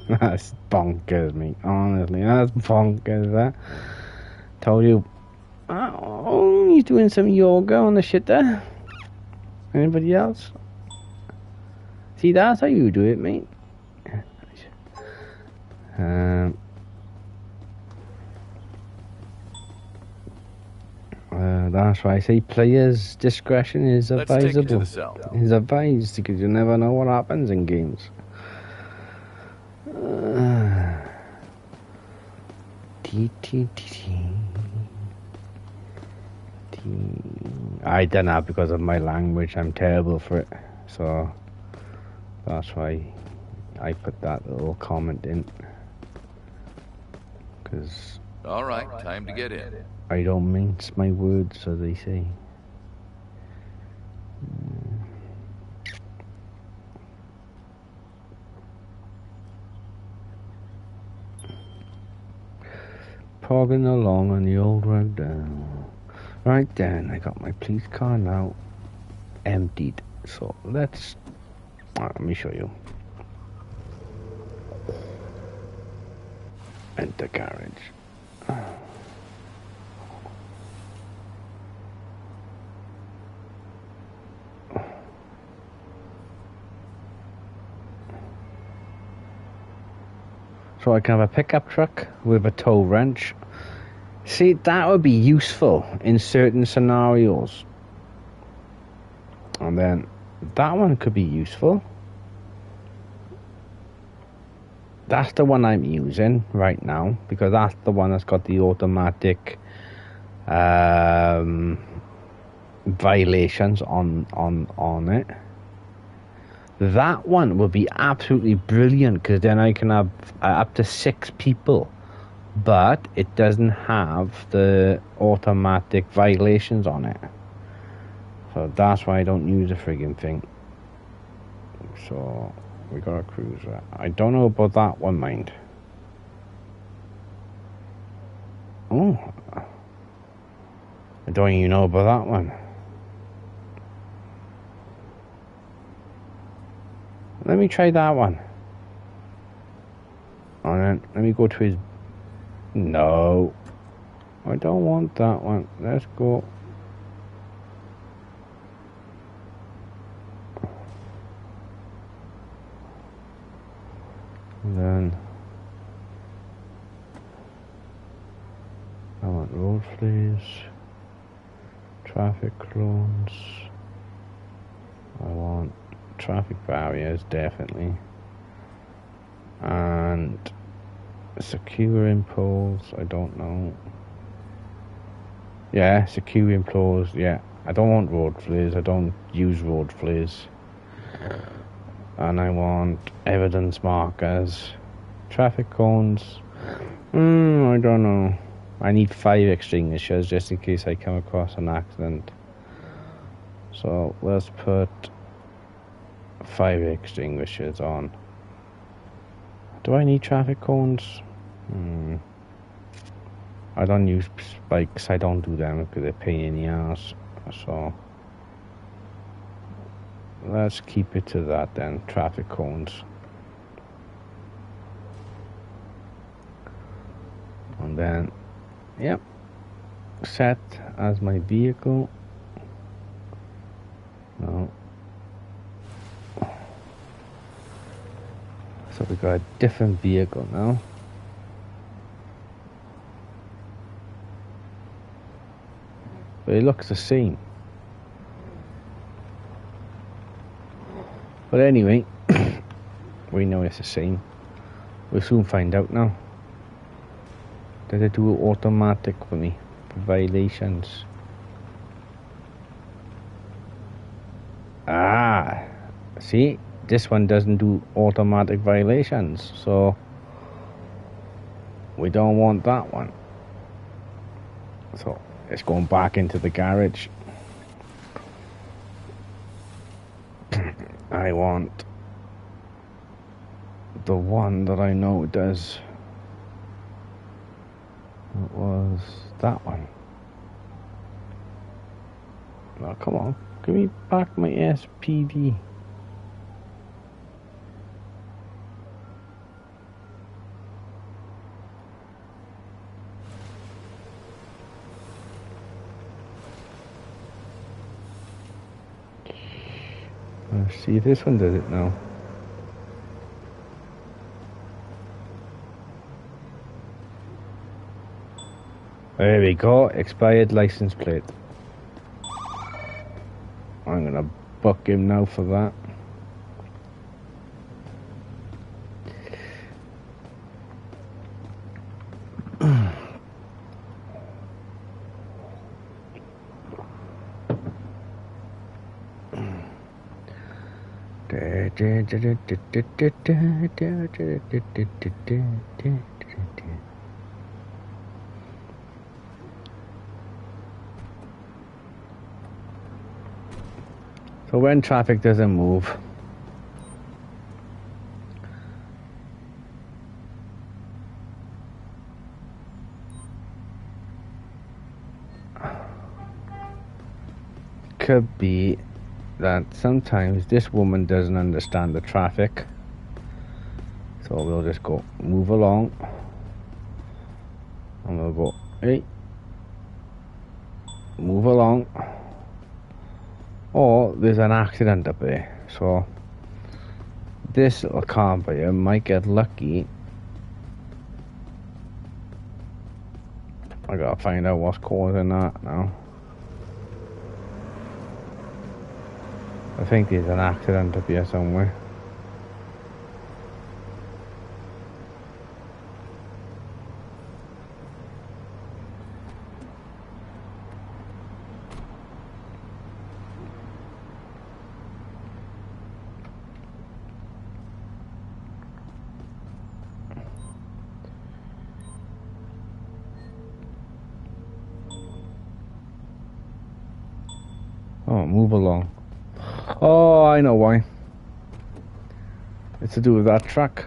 That's bonkers, mate. Honestly, that's bonkers, that. Told you. Oh, he's doing some yoga on the shit there. Anybody else? See, that's how you do it, mate. That's why I say players' discretion is Let's take you to advisable. the cell. Is advised because you never know what happens in games. I don't know because of my language. I'm terrible for it, so that's why I put that little comment in. Because All right, time to get in. I don't mince my words, as they say. Pogging along on the old road down. Right then, I got my police car now emptied. So let me show you. Enter garage. So I can have a pickup truck with a tow wrench. See, that would be useful in certain scenarios. And then that one could be useful. That's the one I'm using right now because that's the one that's got the automatic violations on it. That one would be absolutely brilliant because then I can have up to 6 people, but it doesn't have the automatic violations on it. So that's why I don't use the friggin' thing. So we got a cruiser. I don't know about that one, mind. Oh, I don't even know about that one. Let me try that one. And then let me go to his. No, I don't want that one. Let's go. And then I want road flares, traffic cones. I want traffic barriers, definitely, and securing poles. I don't know. Yeah, securing poles. Yeah, I don't want road flares. I don't use road flares. And I want evidence markers, traffic cones. I don't know. I need 5 extinguishers just in case I come across an accident. So let's put 5 extinguishers on. Do I need traffic cones? I don't use spikes. I don't do them because they're a pain in the ass. So let's keep it to that then. Traffic cones. And then, yep, set as my vehicle. No. So we got a different vehicle now. So it looks the same. But anyway, we know it's the same. We'll soon find out now. Did it do automatic for me? For violations. Ah, see? This one doesn't do automatic violations. So, we don't want that one. So, it's going back into the garage. I want the one that I know does. It was that one. Oh, come on. Give me back my SPD. Let's see if this one does it now. There we go, expired license plate. I'm gonna book him now for that. So when traffic doesn't move, could be that sometimes this woman doesn't understand the traffic. So we'll just go move along, and we'll go, hey, move along. Or there's an accident up there, so this little car buyer might get lucky. I gotta find out what's causing that now. I think there's an accident up here somewhere. Oh, move along. Oh, I know why. It's to do with that truck.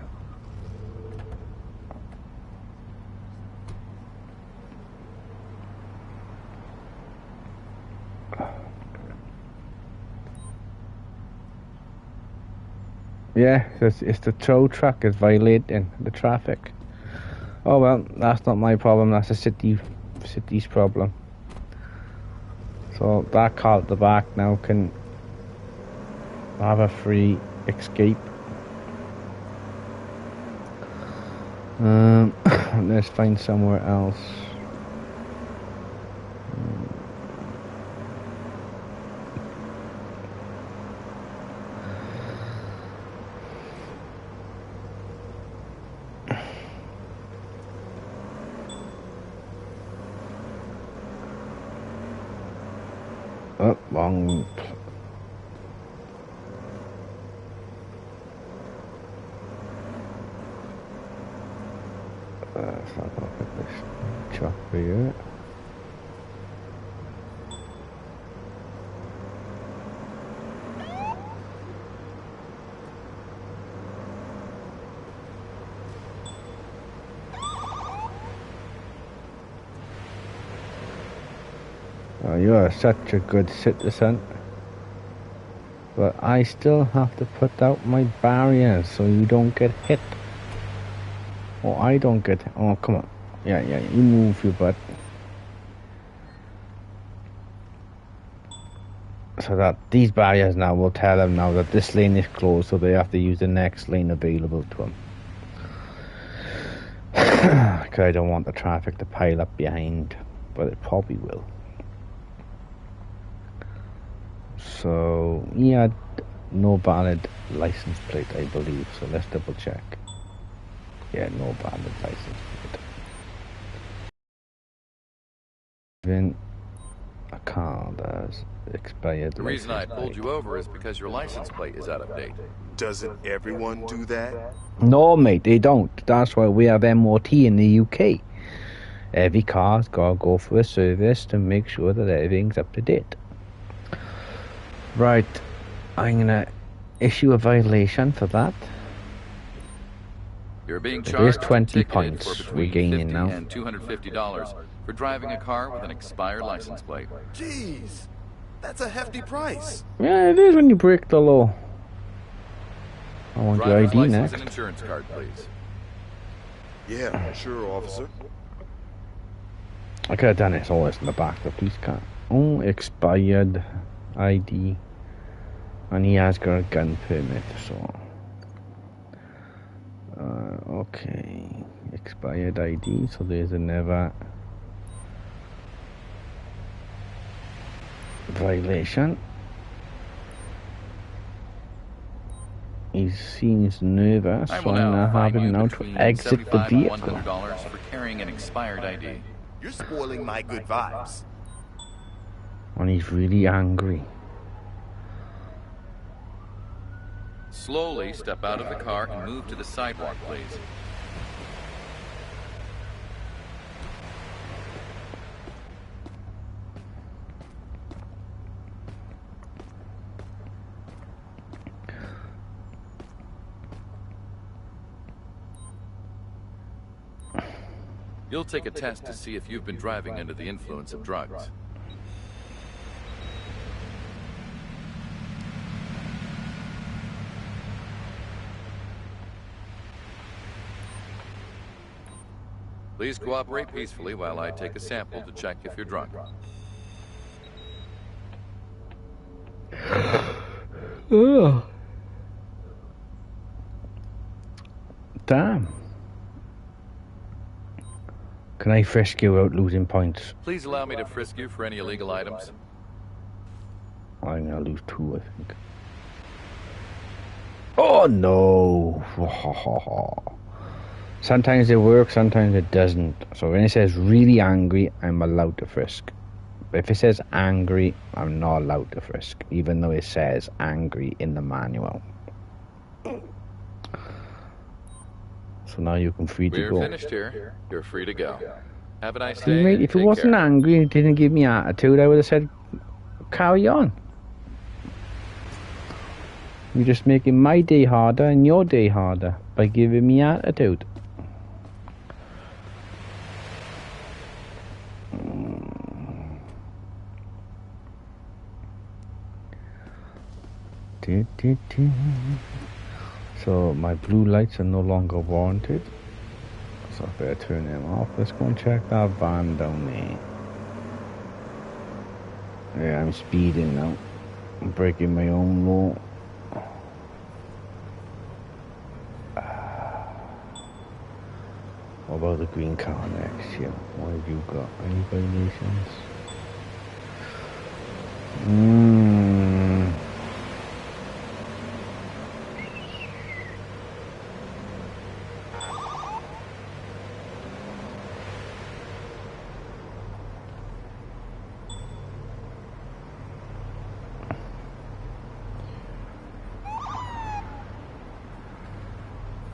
Yeah, it's the tow truck is violating the traffic. Oh well, that's not my problem. That's a city's problem. So that car at the back now can have a free escape. Let's find somewhere else. Oh, wrong. Let's not look at this truck here. Oh, you are such a good citizen. But I still have to put out my barriers so you don't get hit. Or I don't get hit. Oh, come on. Yeah, you move your butt. So that these barriers now will tell them now that this lane is closed, so they have to use the next lane available to them. Because I don't want the traffic to pile up behind, but it probably will. So he had no valid license plate, I believe. So let's double check. Yeah, no valid license plate. Even a car that's expired. The reason I pulled you over is because your license plate is out of date. Doesn't everyone do that? No, mate, they don't. That's why we have MOT in the UK. Every car's got to go for a service to make sure that everything's up to date. Right, I'm gonna issue a violation for that. You're being It is charged 20 and ticketed points for we're between gaining $50 now. and $250 for driving a car with an expired license plate. Jeez, that's a hefty price. Yeah, it is when you break the law. I want your Driver's ID license next. and insurance card, please. Yeah, sure, officer. I could have done this all this in the back of the police car. Oh, expired ID. And he has got a gun permit, so. Okay. Expired ID, so there's another violation. He seems nervous, I so will I'm now gonna fine have him you now to between exit the $75 vehicle. and $100 for carrying an expired ID. You're spoiling my good vibes. And he's really angry. Slowly step out of the car and move to the sidewalk, please. You'll take a test to see if you've been driving under the influence of drugs. Please cooperate peacefully while I take a sample to check if you're drunk. Ugh. Damn. Can I frisk you without losing points? Please allow me to frisk you for any illegal items. I'm gonna lose 2, I think. Oh no! Sometimes it works, sometimes it doesn't. So when it says really angry, I'm allowed to frisk. But if it says angry, I'm not allowed to frisk, even though it says angry in the manual. So now you can free to We're go. finished here. You're free to go. Have a nice See, day. mate, and if it take wasn't care. angry and it didn't give me attitude, I would have said, carry on. You're just making my day harder and your day harder by giving me attitude. So my blue lights are no longer warranted. So I better turn them off. Let's go and check that van down there. Yeah, I'm speeding now. I'm breaking my own law. What about the green car next? Yeah, what have you got? Any violations?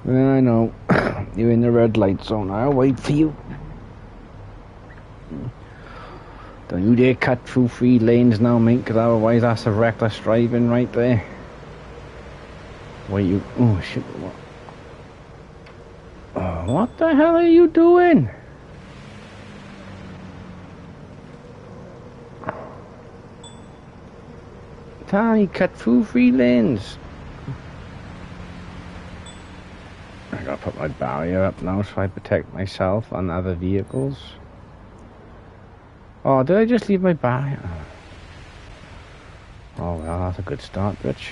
I know. You're in the red light zone. I'll wait for you. Don't you dare cut through 3 lanes now, mate, because otherwise that's a reckless driving right there. Wait, you... Oh, shit. What the hell are you doing? Tommy, cut through 3 lanes. I gotta put my barrier up now so I protect myself and other vehicles. Oh, did I just leave my barrier? Oh well, that's a good start, bitch.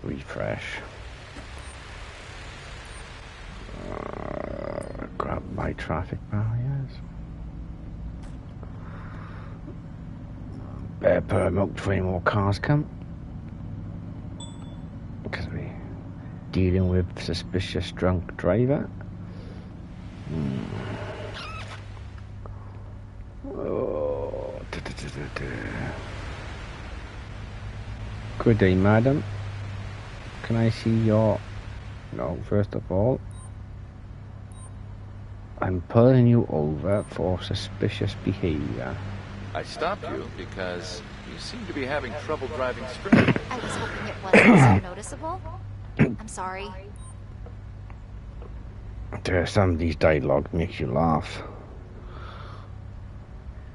Refresh. Grab my traffic barriers. Better put them out before any more cars come. Because we're dealing with suspicious drunk driver. Oh. Good day, madam. Can I see your... No, first of all, I'm pulling you over for suspicious behavior. I stopped you because you seem to be having trouble driving straight. I was hoping it wasn't so noticeable. I'm sorry. Some of these dialogue makes you laugh.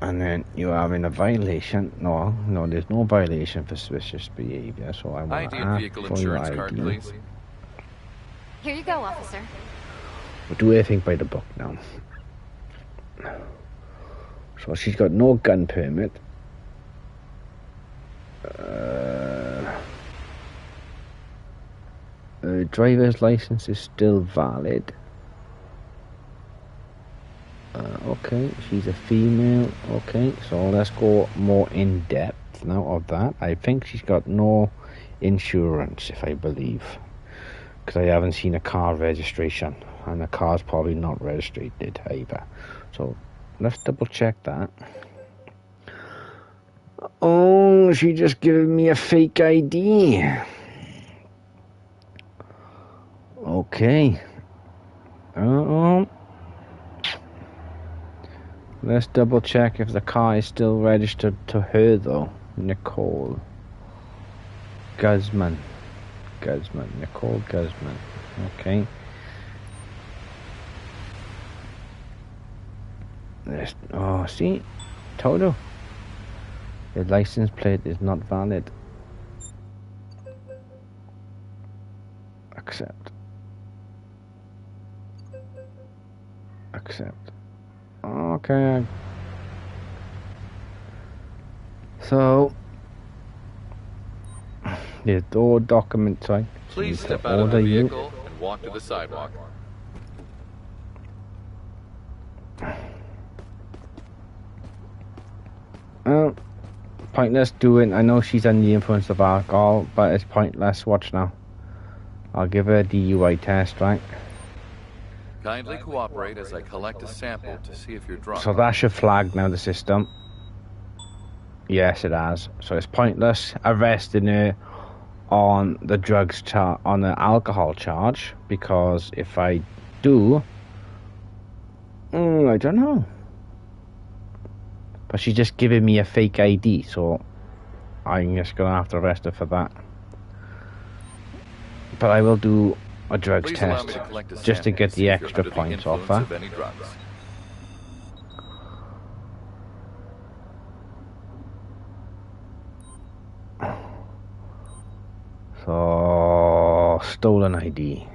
And then you're having a violation. No, there's no violation for suspicious behavior, so I want ID to and ask vehicle for your insurance ID. card, please. Here you go, officer. We'll do everything by the book now. So she's got no gun permit. Her driver's license is still valid. Okay, she's a female. Okay, so let's go more in depth now of that. I think she's got no insurance, if I believe, because I haven't seen a car registration, and the car's probably not registered either. So let's double check that. Oh, she just gave me a fake ID. Okay. Let's double check if the car is still registered to her though. Nicole Guzman. Nicole Guzman. Okay. Oh, see? Total. The license plate is not valid. Accept. Okay. So, there's all documents, right? Please step out of the vehicle and walk to the sidewalk. Pointless doing. I know she's under the influence of alcohol, but it's pointless. Watch now. I'll give her a DUI test, right? Kindly cooperate as I collect a sample to see if you're drunk. So that should flag now the system. Yes, it has. So it's pointless arresting her on the drugs on the alcohol charge, because if I do, I don't know. But she's just giving me a fake ID, so I'm just gonna have to arrest her for that. But I will do a drugs test just to get the extra points off her. So, stolen ID.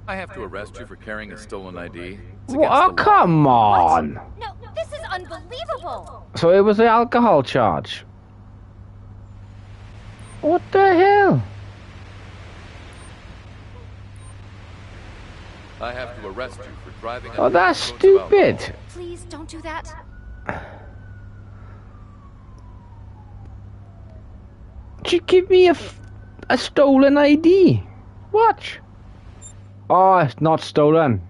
I have to arrest you for carrying a stolen ID. Oh, come on! No, this is unbelievable! So it was the alcohol charge. What the hell? I have to arrest you for driving. Oh, that's stupid. Please don't do that. She give me a stolen ID. Watch. Oh, it's not stolen.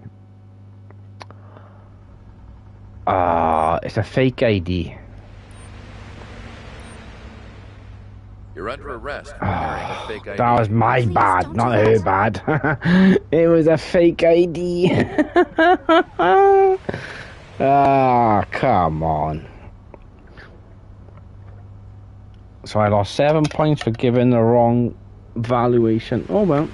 It's a fake ID. You're under arrest for carrying a fake ID. That was my bad, not her bad. It was a fake ID. Come on. So I lost 7 points for giving the wrong valuation. Oh well.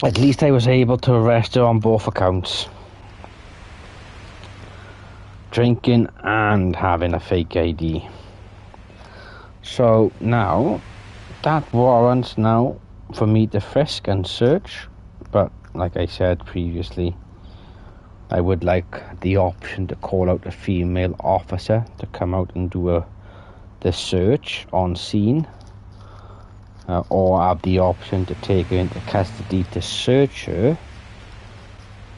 At least I was able to arrest her on both accounts. Drinking and having a fake ID. So now, that warrants now for me to frisk and search. But like I said previously, I would like the option to call out a female officer to come out and do the search on scene. Or have the option to take her into custody to search her.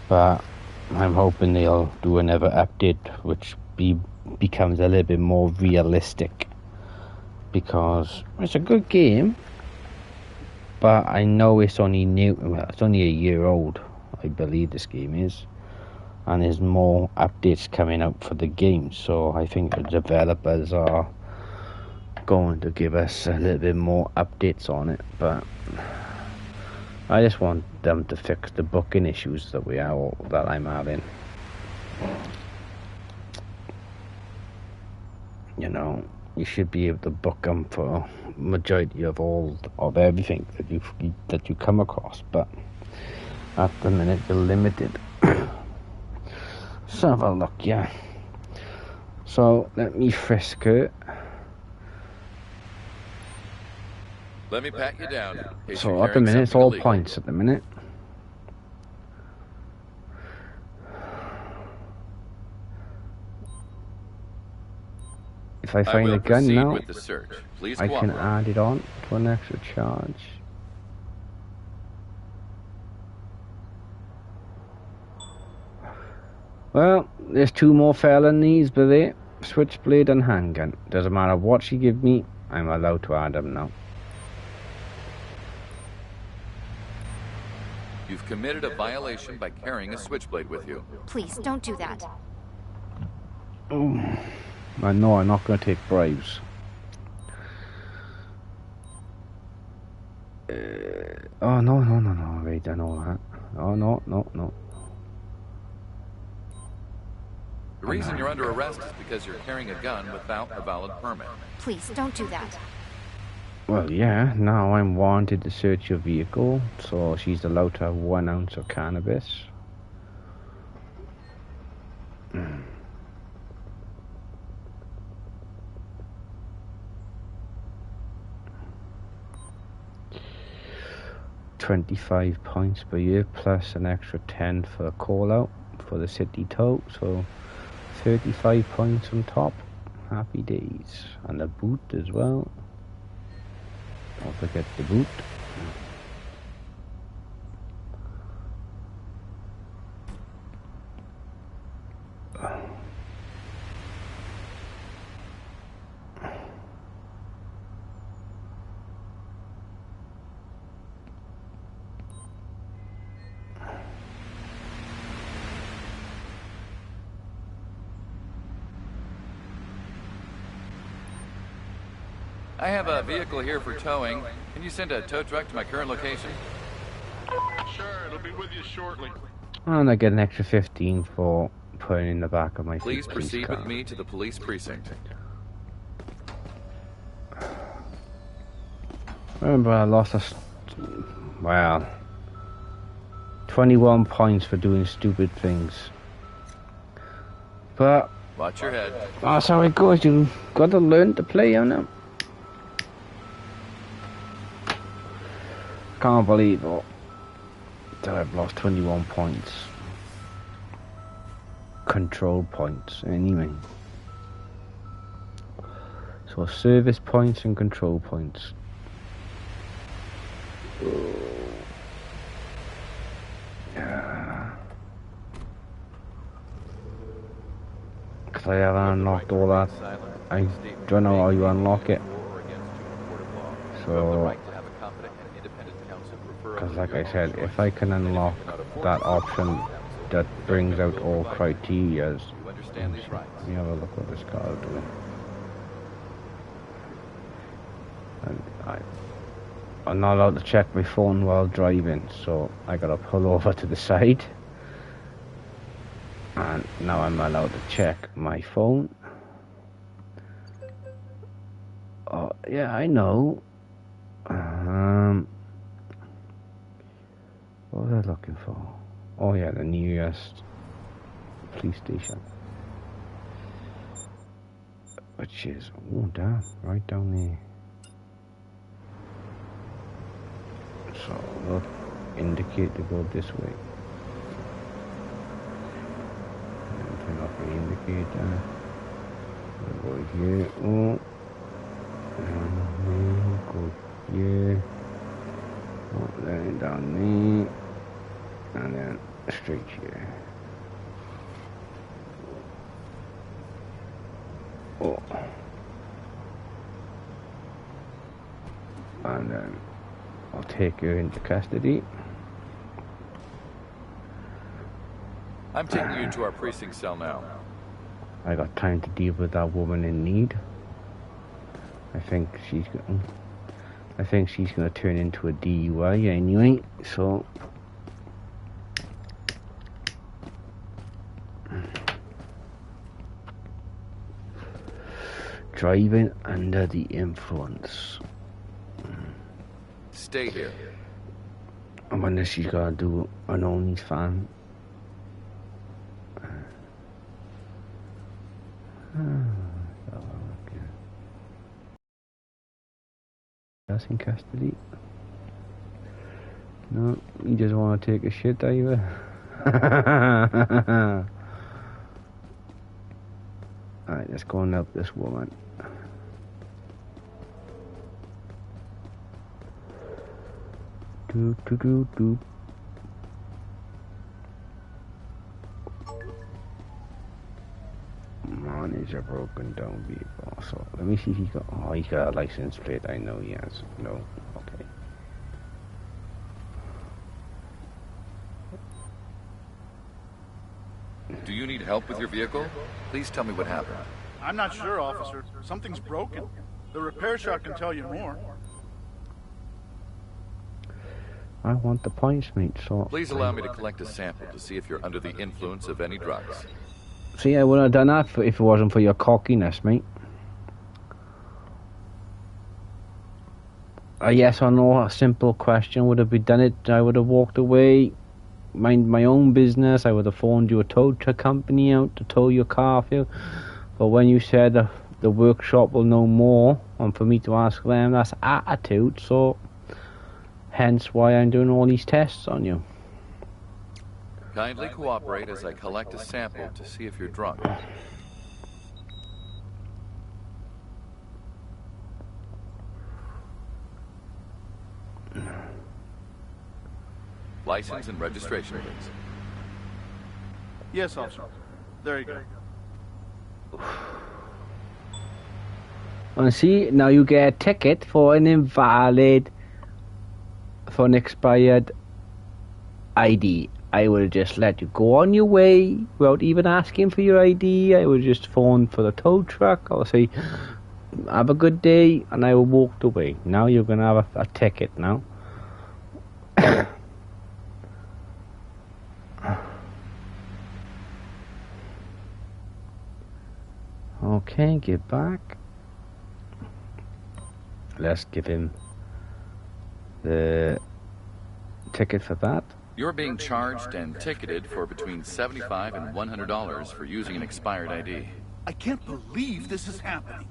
But I'm hoping they'll do another update which becomes a little bit more realistic, because it's a good game, but I know it's only new. Well, it's only a year old, I believe this game is, and there's more updates coming out for the game. So I think the developers are going to give us a little bit more updates on it, but I just want them to fix the booking issues that I'm having. You know, you should be able to book them for majority of everything that you come across, but at the minute you're limited. So have a look, yeah. So let me frisk her. Let me pat you down. So at the minute it's all points at the minute. If I find a gun now, I can add it on to an extra charge. Well, there's 2 more felonies, but they switchblade and handgun. Doesn't matter what she give me, I'm allowed to add them now. You've committed a violation by carrying a switchblade with you. Please, don't do that. Oh, I know I'm not going to take bribes. Oh, no, wait, I know that. Oh, no. The reason you're under arrest is because you're carrying a gun without a valid permit. Please, don't do that. Well, yeah, now I'm wanted to search your vehicle, so she's allowed to have 1 ounce of cannabis. 25 points per year plus an extra 10 for a call out for the city tow, so 35 points on top. Happy days. And a boot as well. Don't forget the boot. I have a vehicle here for towing. Can you send a tow truck to my current location? Sure, it'll be with you shortly. And I get an extra 15 for putting in the back of my Please police proceed car. with me to the police precinct. Remember, I lost 21 points for doing stupid things. But Watch your head. that's how it goes. You gotta learn to play, you know. Can't believe that I've lost 21 points. Control points, anyway. So service points and control points. Yeah. Cause I haven't unlocked all that. I don't know how you unlock it. So, because like I said, if I can unlock that option that brings out all criterias, let me have a look what this car is doing. And I'm not allowed to check my phone while driving, so I gotta pull over to the side. And now I'm allowed to check my phone. Oh, yeah, I know. What was I looking for? Oh yeah, the nearest police station. Which is, oh damn, right down there. So we'll indicate to go this way. And turn off the indicator. We'll go here. Oh. And then go here. Oh, then down there. And then straight here. And then I'll take her into custody. I'm taking you to our precinct cell now. I got time to deal with that woman in need. I think she's gonna turn into a DUI anyway, so driving under the influence. Stay here. I wonder if she's gonna do an OnlyFans. That's in custody. No, you just want to take a shit, are you? Alright, let's go and help this woman. Do do do do. Man is a broken down vehicle. So let me see if he got. Oh, he's got a license plate. I know he has. No, okay. Do you need help with your vehicle? Please tell me what happened. I'm not sure, officer. Something's broken. The repair shop can tell you more. I want the points, mate. So Please allow me to collect a sample to see if you're under the influence of any drugs. see, I would have done that if it wasn't for your cockiness, mate. A yes or no, a simple question would have been done it. I would have walked away, mind my own business. I would have phoned you a tow truck company out to tow your car for you. But when you said the workshop will know more, and for me to ask them, that's attitude. So, hence why I'm doing all these tests on you. Kindly cooperate as I collect a sample to see if you're drunk. License and registration, please. Yes, officer. There you go. And see, now you get a ticket for an expired ID. I would have just let you go on your way without even asking for your ID. I would have just phoned for the tow truck. I would say, have a good day, and I would have walked away. Now you're going to have a ticket now. Okay, get back. Let's give him the ticket for that. You're being charged and ticketed for between $75 and $100 for using an expired ID. I can't believe this is happening.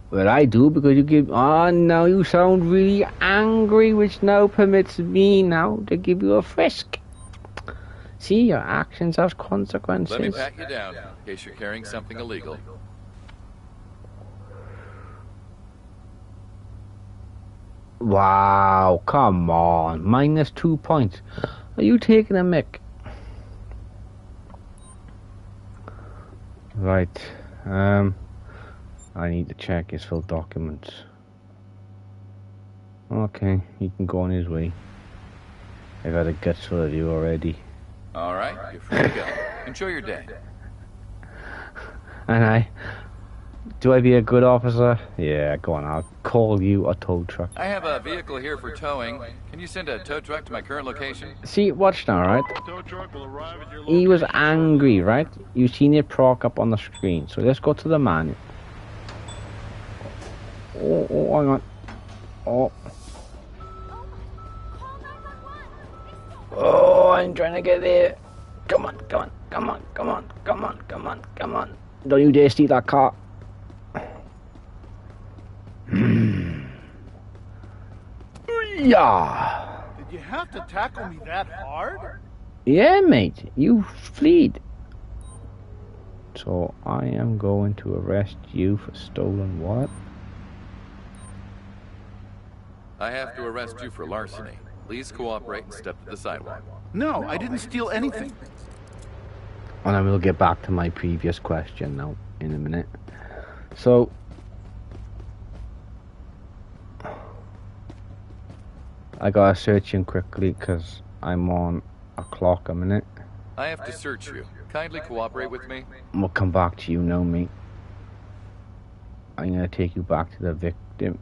Well, I do, because you give... Oh, now you sound really angry, which now permits me now to give you a frisk. See, your actions have consequences. Let me pat you down in case you're carrying something illegal. Wow, come on. -2 points. Are you taking a mick? Right. I need to check his full documents. Okay, he can go on his way. I've had a guts full of you already. All right, you're free to go. Enjoy your day. And do I be a good officer? Yeah, go on, I'll call you a tow truck. I have a vehicle here for towing. Can you send a tow truck to my current location? See, watch now, right? Tow truck will arrive at your location. He was angry, right? You've seen it proc up on the screen. So let's go to the manual. Oh, hang on. Oh. Oh, I'm trying to get there. Come on, come on, come on, come on, come on, come on, come on. Don't you dare steal that car. Yeah. Did you have to tackle me that hard? Yeah, mate. You fleed. So I am going to arrest you for stolen what? I have to arrest you for larceny. Please cooperate and step to the sidewalk. No, I didn't steal anything. And I will get back to my previous question now in a minute. So I gotta search him quickly because I'm on a clock a minute. I have to search you. Kindly cooperate with me. We'll come back to you now, mate. I'm gonna take you back to the victim.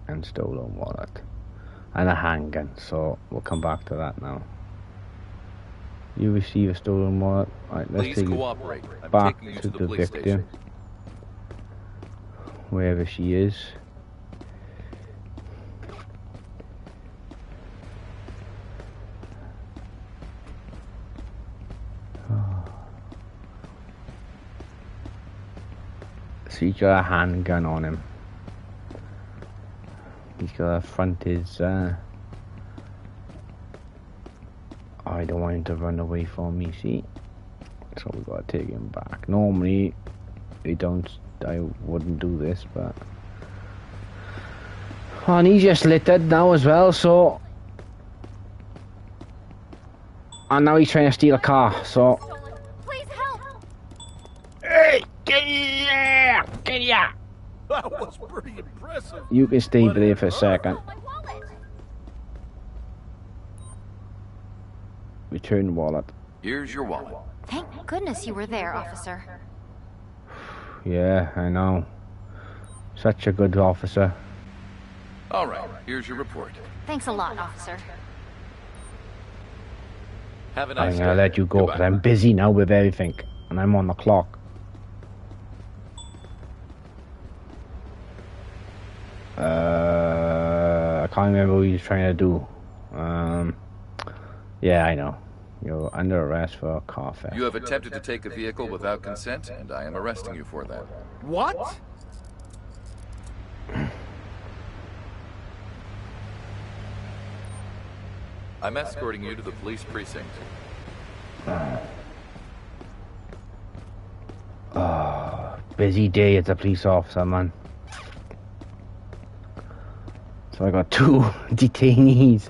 And stolen wallet. And a handgun, so we'll come back to that now. You receive a stolen wallet. Alright, let's Please take you cooperate. I'm back taking you to to the police victim. station. Wherever she is. So he's got a handgun on him. He's got to front his I don't want him to run away from me, see? So we gotta take him back. Normally I wouldn't do this, but and he's just littered now as well, so and now he's trying to steal a car, so Please help! hey, get here! Get here! That was pretty impressive. You can stay But there it for a hurt. second. My wallet! Return wallet. Here's your wallet. Thank goodness you were there, officer. Yeah, I know. Such a good officer. All right, here's your report. Thanks a lot, officer. Have a I'm nice gonna day. let you go because Goodbye. I'm busy now with everything, and I'm on the clock. I can't remember what he was trying to do. Yeah, I know. You're under arrest for a car theft. You have attempted to take a vehicle without consent, and I am arresting you for that. What? I'm escorting you to the police precinct. Busy day as a police officer, man. So I got 2 detainees.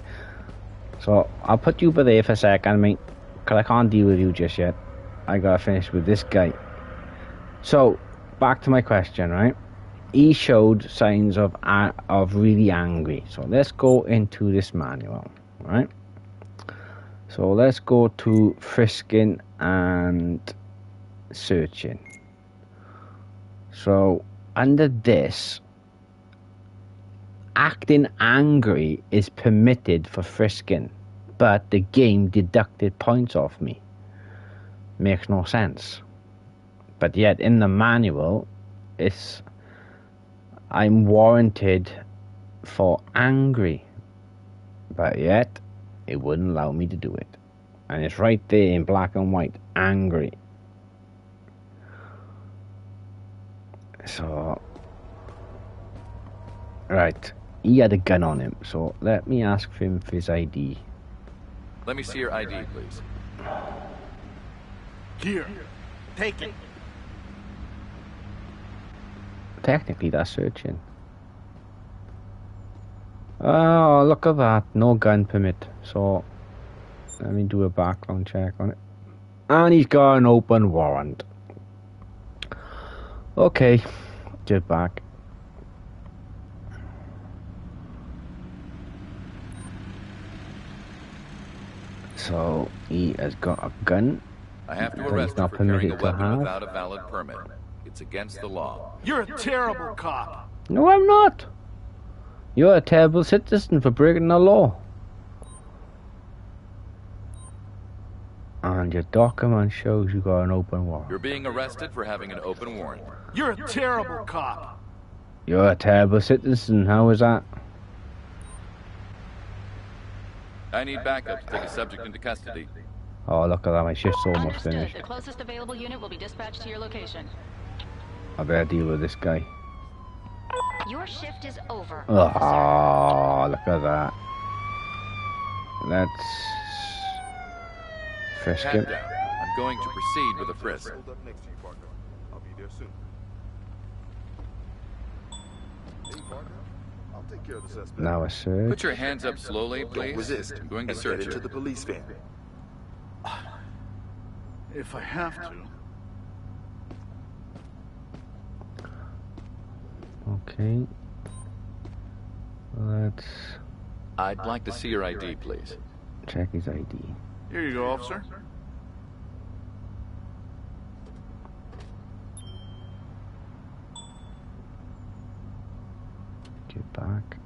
So I'll put you over there for a second, mate, because I can't deal with you just yet. I gotta finish with this guy. So back to my question, right? He showed signs of really angry. So let's go into this manual, right? So let's go to frisking and searching. So under this, acting angry is permitted for frisking, but the game deducted points off me. Makes no sense. But yet in the manual, I'm warranted for angry, but yet it wouldn't allow me to do it. And it's right there in black and white, angry. So, right, he had a gun on him, so let me ask him for his ID. Let me see your ID, please. Here. Take it. Technically, that's searching. Oh, look at that, no gun permit. So, let me do a background check on it. And he's got an open warrant. Okay, get back. So he has got a gun. I have to That he's arrest you not for carrying a permitted to weapon have. without a valid permit. It's against the law. You're a terrible cop. No, I'm not. You're a terrible citizen for breaking the law. And your document shows you got an open warrant. You're being arrested for having an open warrant. You're a terrible cop. You're a terrible citizen. How is that? I need backup to take a subject into custody. Oh, look at that. My shift's almost Understood. finished. The closest available unit will be dispatched to your location. I better deal with this guy. Your shift is over. Oh, look at that. Let's frisk him. Pat down. I'm going to proceed with a frisk. Hold up next to you, partner. I'll be there soon. Hey, partner. I'll take care of the suspect. Now a search. Put your hands up slowly, Don't please. resist. I'm going to and search get into her. the police van. If I have to. Okay. let's I'd like to see your ID, please. check his ID. Here you go, officer. Get back.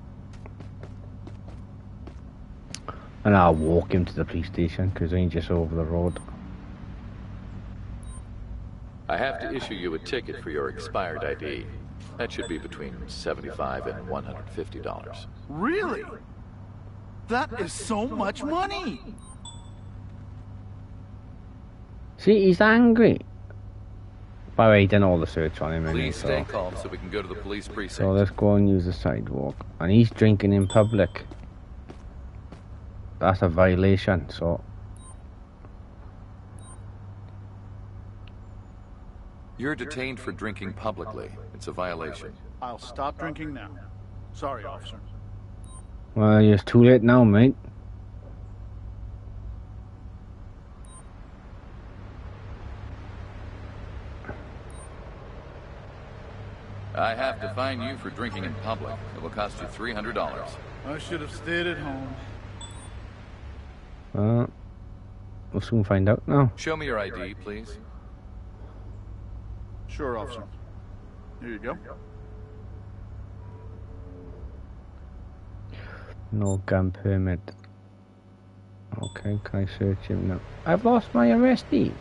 And I'll walk him to the police station because he's just over the road. I have to issue you a ticket for your expired ID. That should be between $75 and $150. Really? That is so much money! See, he's angry. By the way, he done all the search on him. Please stay So, calm so we can go to the police precinct. so let's go and use the sidewalk. And he's drinking in public. That's a violation, so... You're detained for drinking publicly. It's a violation. I'll stop drinking now. Sorry, officer. Well, it's too late now, mate. I have to fine you for drinking in public. It will cost you $300. I should have stayed at home. We'll soon find out now. Show me your ID, please. Sure, officer. Here you go. No gun permit. Okay, can I search him now? I've lost my arrestee.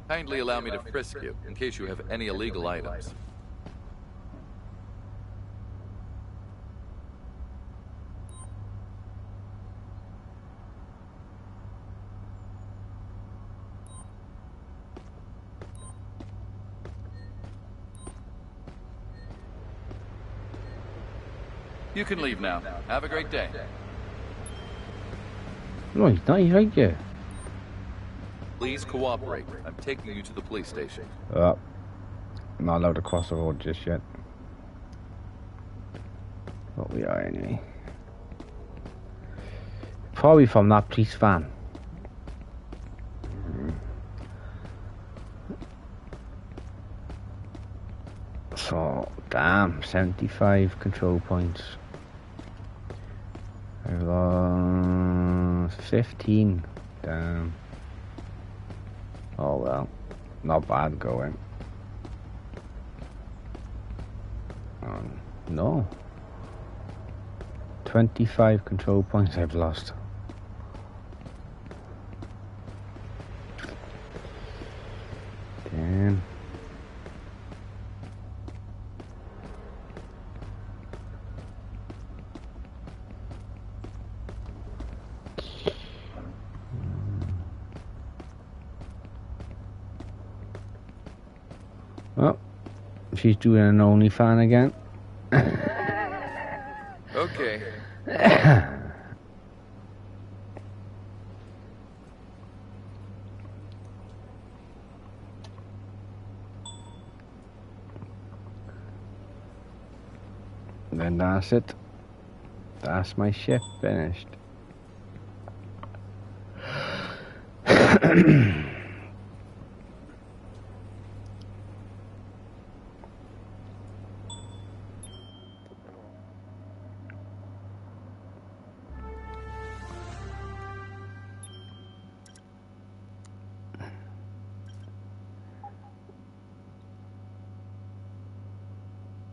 Kindly allow me to frisk you in case you have any illegal items. You can leave now. Have a great day. No, he's not. He's right here. Please cooperate. I'm taking you to the police station. I'm not allowed to cross the road just yet. But we are anyway. Probably from that police van. So, damn, 75 control points. I've lost 15. Damn. Oh well, not bad going. No. 25 control points I've lost. Damn. Well, she's doing an OnlyFans again. Okay. Then that's it. That's my shift finished.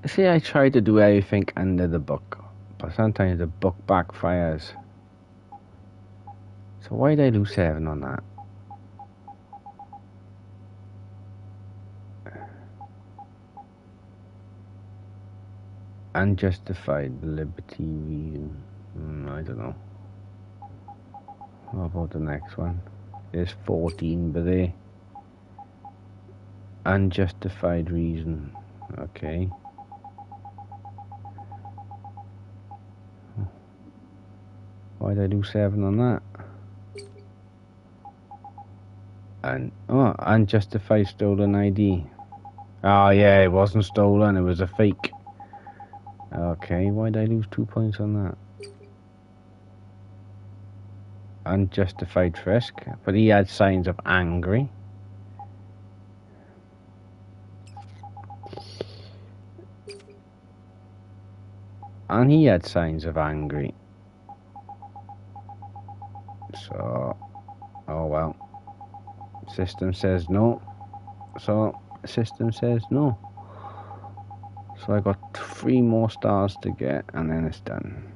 See, I try to do everything under the book, but sometimes the book backfires. So why did I do 7 on that? Unjustified liberty reason. I don't know. What about the next one? There's 14, but they unjustified reason. Okay. Why did I do 7 on that? And unjustified stolen ID. Oh yeah, it wasn't stolen, it was a fake. Okay, why did I lose 2 points on that? Unjustified frisk, but he had signs of angry. And he had signs of angry. So, oh well. System says no. So, system says no. So I got 3 more stars to get, and then it's done.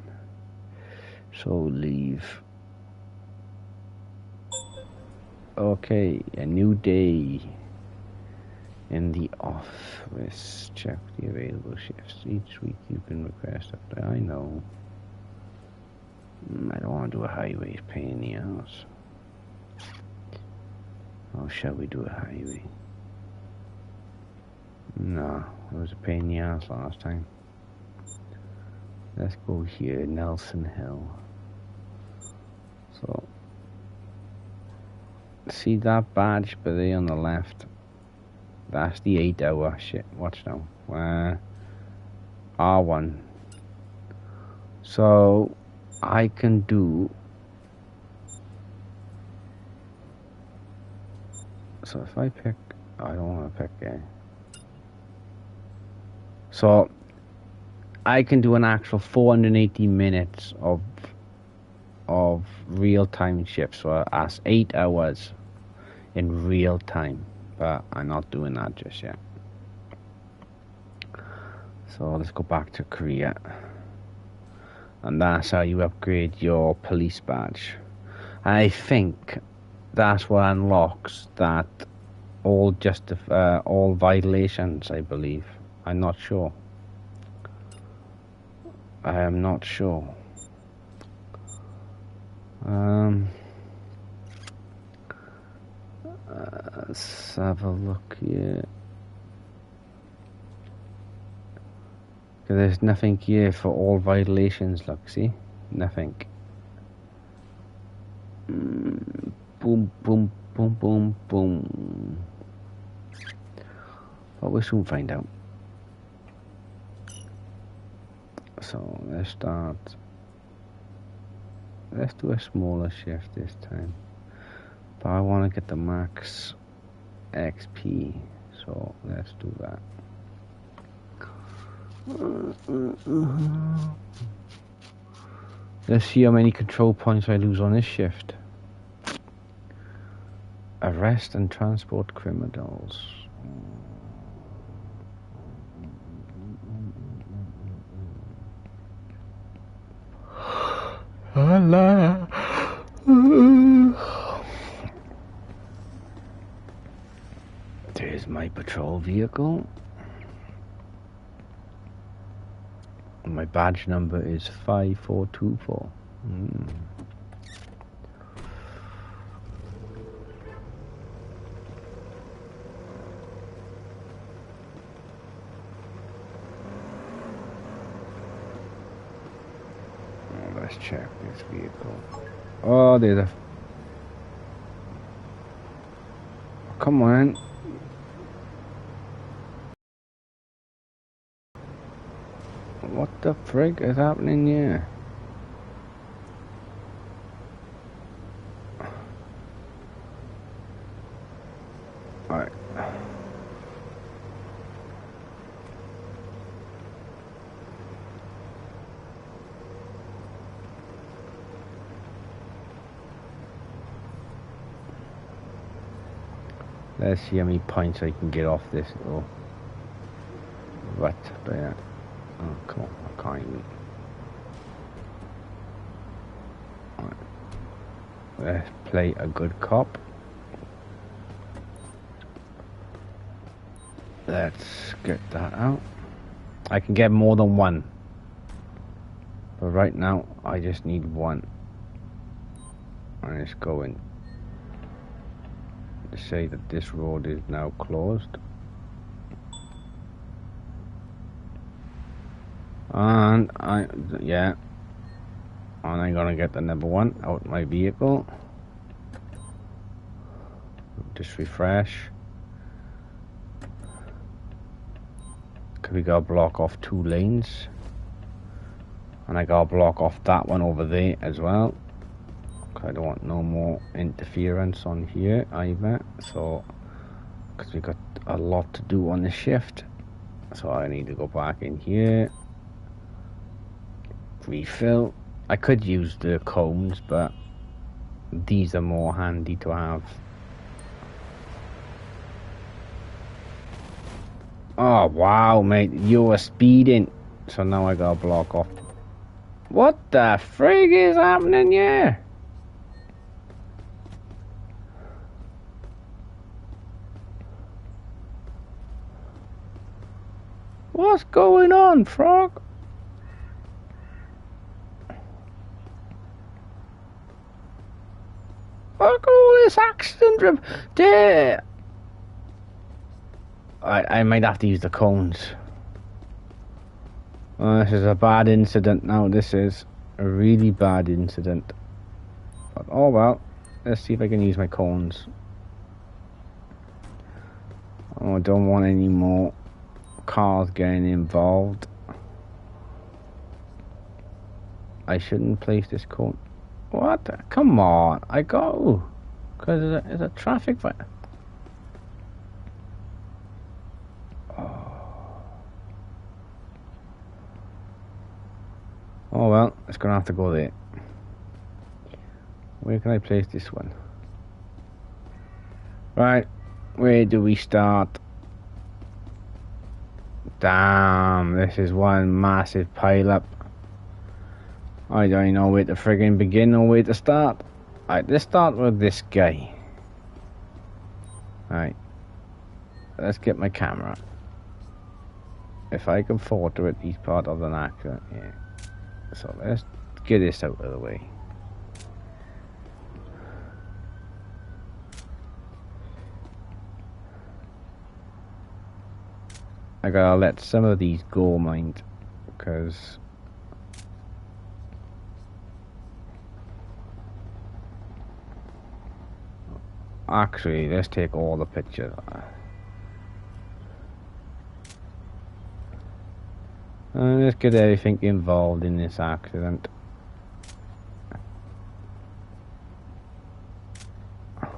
So leave. Okay, a new day in the office. Check the available shifts. Each week you can request up there. I know. I don't want to do a highway. It's pain in the ass. Or shall we do a highway? No, it was a pain in the ass last time. Let's go here, Nelson Hill. So, see that badge by there on the left? That's the 8-hour shit. Watch now. R1. So, I can do. So if I pick, I don't want to pick A. So I can do an actual 480 minutes of real-time shifts. So that's 8 hours in real time. But I'm not doing that just yet. So let's go back to Korea. And that's how you upgrade your police badge. I think that's what unlocks that all violations, I believe. I'm not sure. I am not sure. Let's have a look here. There's nothing here for all violations, look, see? Nothing. Boom, boom, boom, boom, boom. But we'll soon find out. So, let's start. Let's do a smaller shift this time. But I want to get the max XP. So, let's do that. Let's see how many control points I lose on this shift. Arrest and transport criminals. Allah. There's my patrol vehicle. My badge number is 5424. Let's check this vehicle. Oh, there's a... Come on. What the frig is happening here? Alright. Let's see how many points I can get off this little rut there. Oh, come on, I can't even. Right. Let's play a good cop. Let's get that out. I can get more than one. But right now, I just need one. And let's go in. To say that this road is now closed. And and I'm gonna get the number one out my vehicle. Just refresh. Cause we gotta block off 2 lanes. And I gotta block off that one over there as well. I don't want no more interference on here either. So, cause we got a lot to do on the shift. So I need to go back in here. refill. I could use the cones, but these are more handy to have. Oh wow, mate, you were speeding, so now I gotta block off. What the frig is happening here? What's going on, Frog? Look at all this accident there. I might have to use the cones. Oh, this is a bad incident now. This is a really bad incident. But oh well. Let's see if I can use my cones. Oh, I don't want any more cars getting involved. I shouldn't place this cone. What? Come on. I go. Because it's a traffic fight. Oh well, it's gonna have to go there. Where can I place this one? Right, where do we start? Damn, this is one massive pile up. I don't know where to friggin' begin or where to start. Alright, let's start with this guy. Alright, let's get my camera. If I can photo it, he's part of an accident, yeah. So let's get this out of the way. I gotta let some of these go, mind, because actually, let's take all the pictures. Let's get everything involved in this accident. I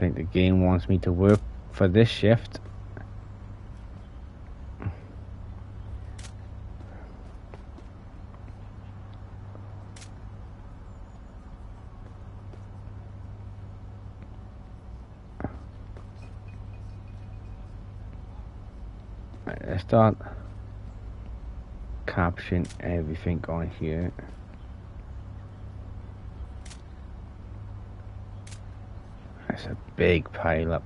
think the game wants me to work for this shift. Let's start capturing everything on here. That's a big pile up.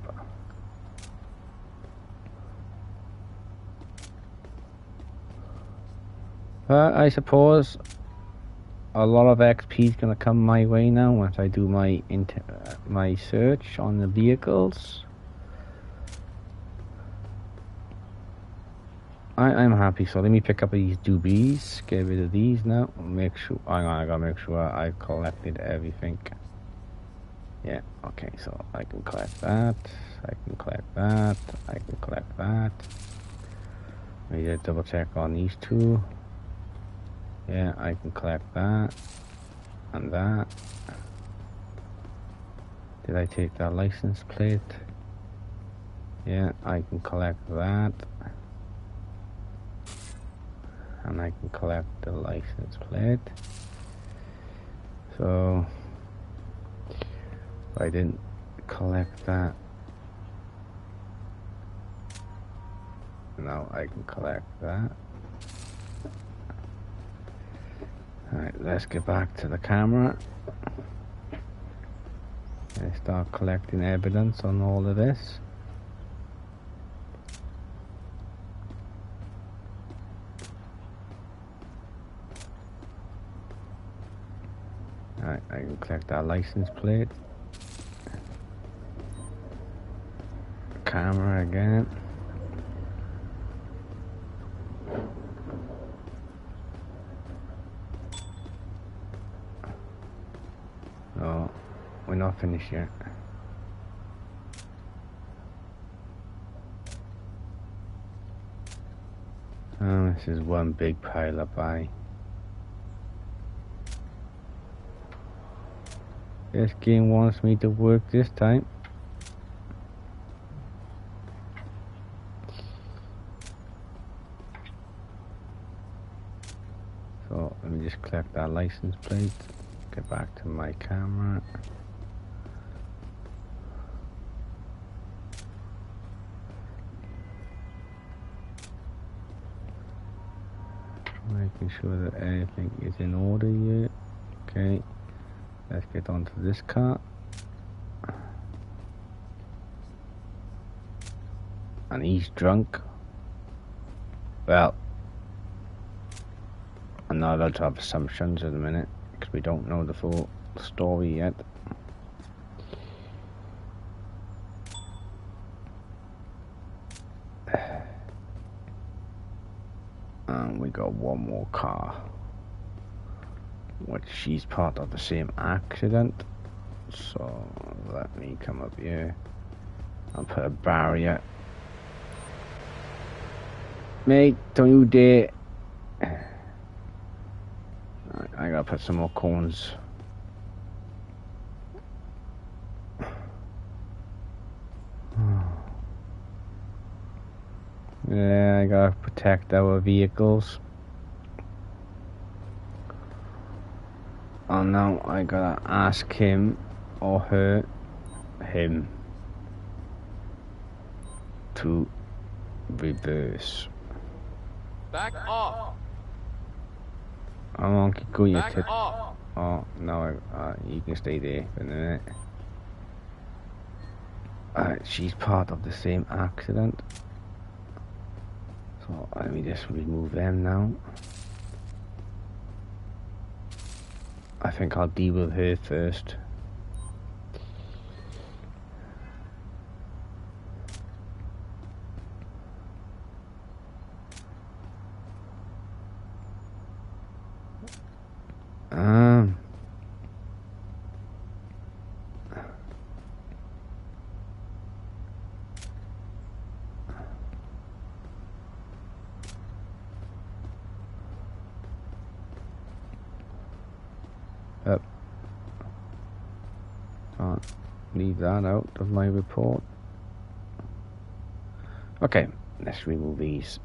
But I suppose a lot of XP is gonna come my way now once I do my search on the vehicles. I'm happy, so let me pick up these doobies, get rid of these now, make sure, hang on, I gotta make sure I collected everything. Yeah, okay, so I can collect that, I can collect that, I can collect that. Maybe double check on these two. Yeah, I can collect that, and that. Did I take that license plate? Yeah, I can collect that. And I can collect the license plate. So I didn't collect that. Now I can collect that. Alright, let's get back to the camera and start collecting evidence on all of this. Alright, I can collect that license plate. Camera again. No, we're not finished yet. Oh, this is one big pile up eye. This game wants me to work this time. that license plate. Get back to my camera. Making sure that everything is in order here. Okay, let's get onto this car. And he's drunk. Well, I'm not allowed to have assumptions at the minute because we don't know the full story yet. And we got one more car, which she's part of the same accident. So let me come up here and put a barrier. Mate, don't you dare. I gotta put some more cones. Yeah, I gotta protect our vehicles. And now I gotta ask him or her, him, to reverse. Back off! I won't go your Back tip. off! Oh, no, you can stay there for a minute. She's part of the same accident. So let me just remove them now. I think I'll deal with her first. Yep. Can't leave that out of my report. Okay, let's remove these.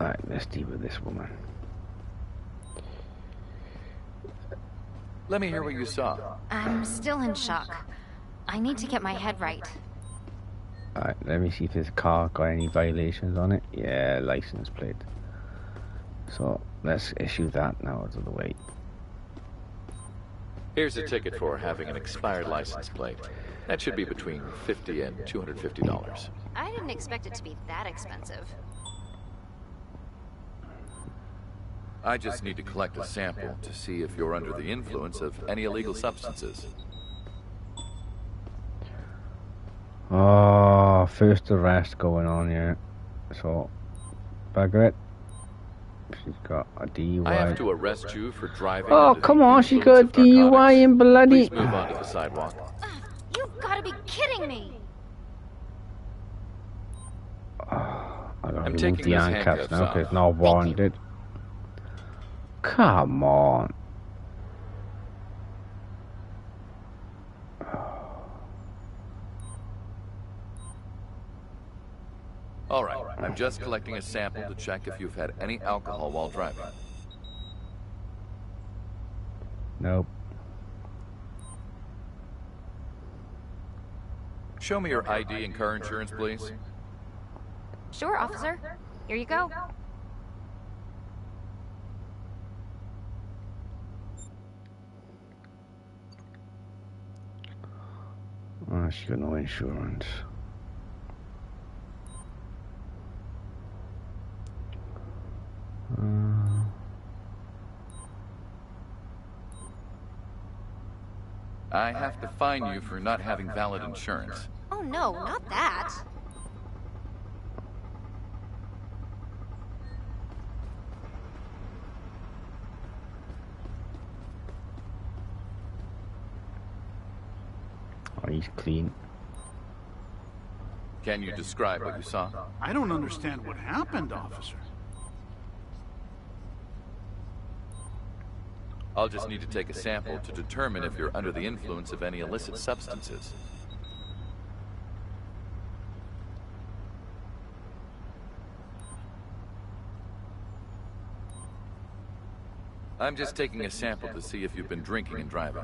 Alright, let's deal with this woman. Let me hear what you saw. I'm still in shock. I need to get my head right. Alright, let me see if this car got any violations on it. Yeah, license plate. So, let's issue that now out of the way. Here's a ticket for having an expired license plate. That should be between $50 and $250. I didn't expect it to be that expensive. I just need to collect a sample to see if you're under the influence of any illegal substances. Oh, first arrest going on here. So, bugger it. She's got a DUI. I have to arrest you for driving. Oh, under come the on, she got a influence of DUI narcotics. in bloody... Please move on to the sidewalk. You've got to be kidding me! Oh, I gotta I'm remove taking the these handcuffs handcuffs now off. because it's not warranted. Come on. All right, I'm just collecting a sample to check if you've had any alcohol while driving. Nope. Show me your ID and car insurance, please. Sure, officer. Here you go. Oh, she got no insurance. I have to fine you for not having valid insurance. Oh no, not that. Oh, he's clean. Can you describe what you saw? I don't understand what happened, officer. I'll just need to take a sample to determine if you're under the influence of any illicit substances. I'm just taking a sample to see if you've been drinking and driving.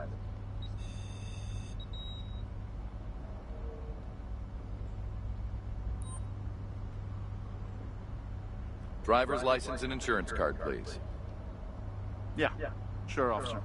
Driver's license and insurance card, please. Yeah, sure, officer.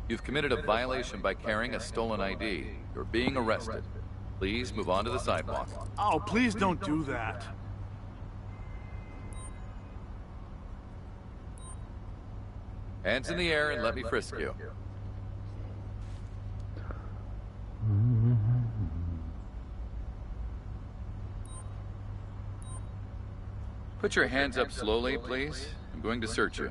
You've committed a violation by carrying a stolen ID. You're being arrested. Please move on to the sidewalk. Oh, please don't do that. Hands in the air and let me frisk you. Put your hands up slowly, please. I'm going to search you.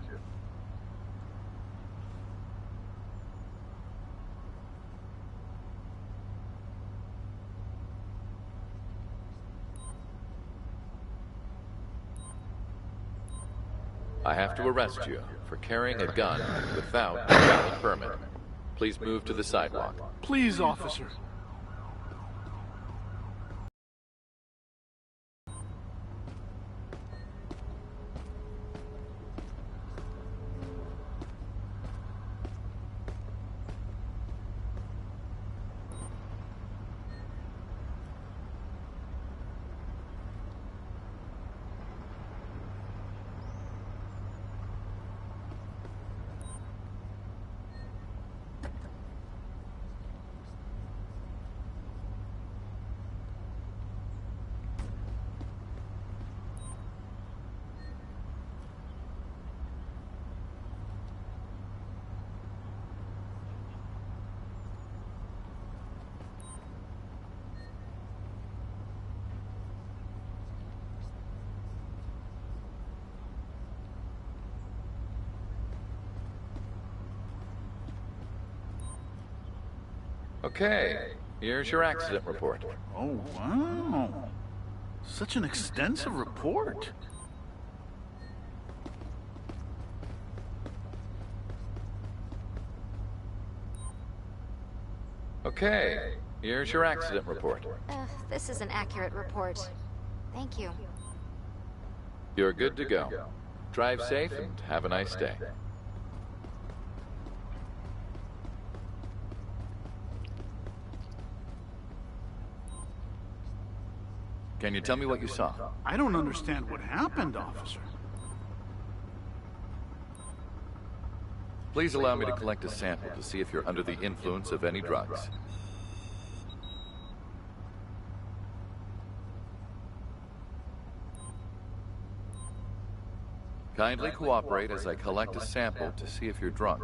I have to arrest you for carrying a gun without a valid permit. Please move to the sidewalk. Please, officer. Okay, here's your accident report. Oh, wow. Such an extensive report. Okay, here's your accident report. This is an accurate report. Thank you. You're good to go. Drive safe and have a nice day. Can you tell me what you saw? I don't understand what happened, officer. Please allow me to collect a sample to see if you're under the influence of any drugs. Kindly cooperate as I collect a sample to see if you're drunk.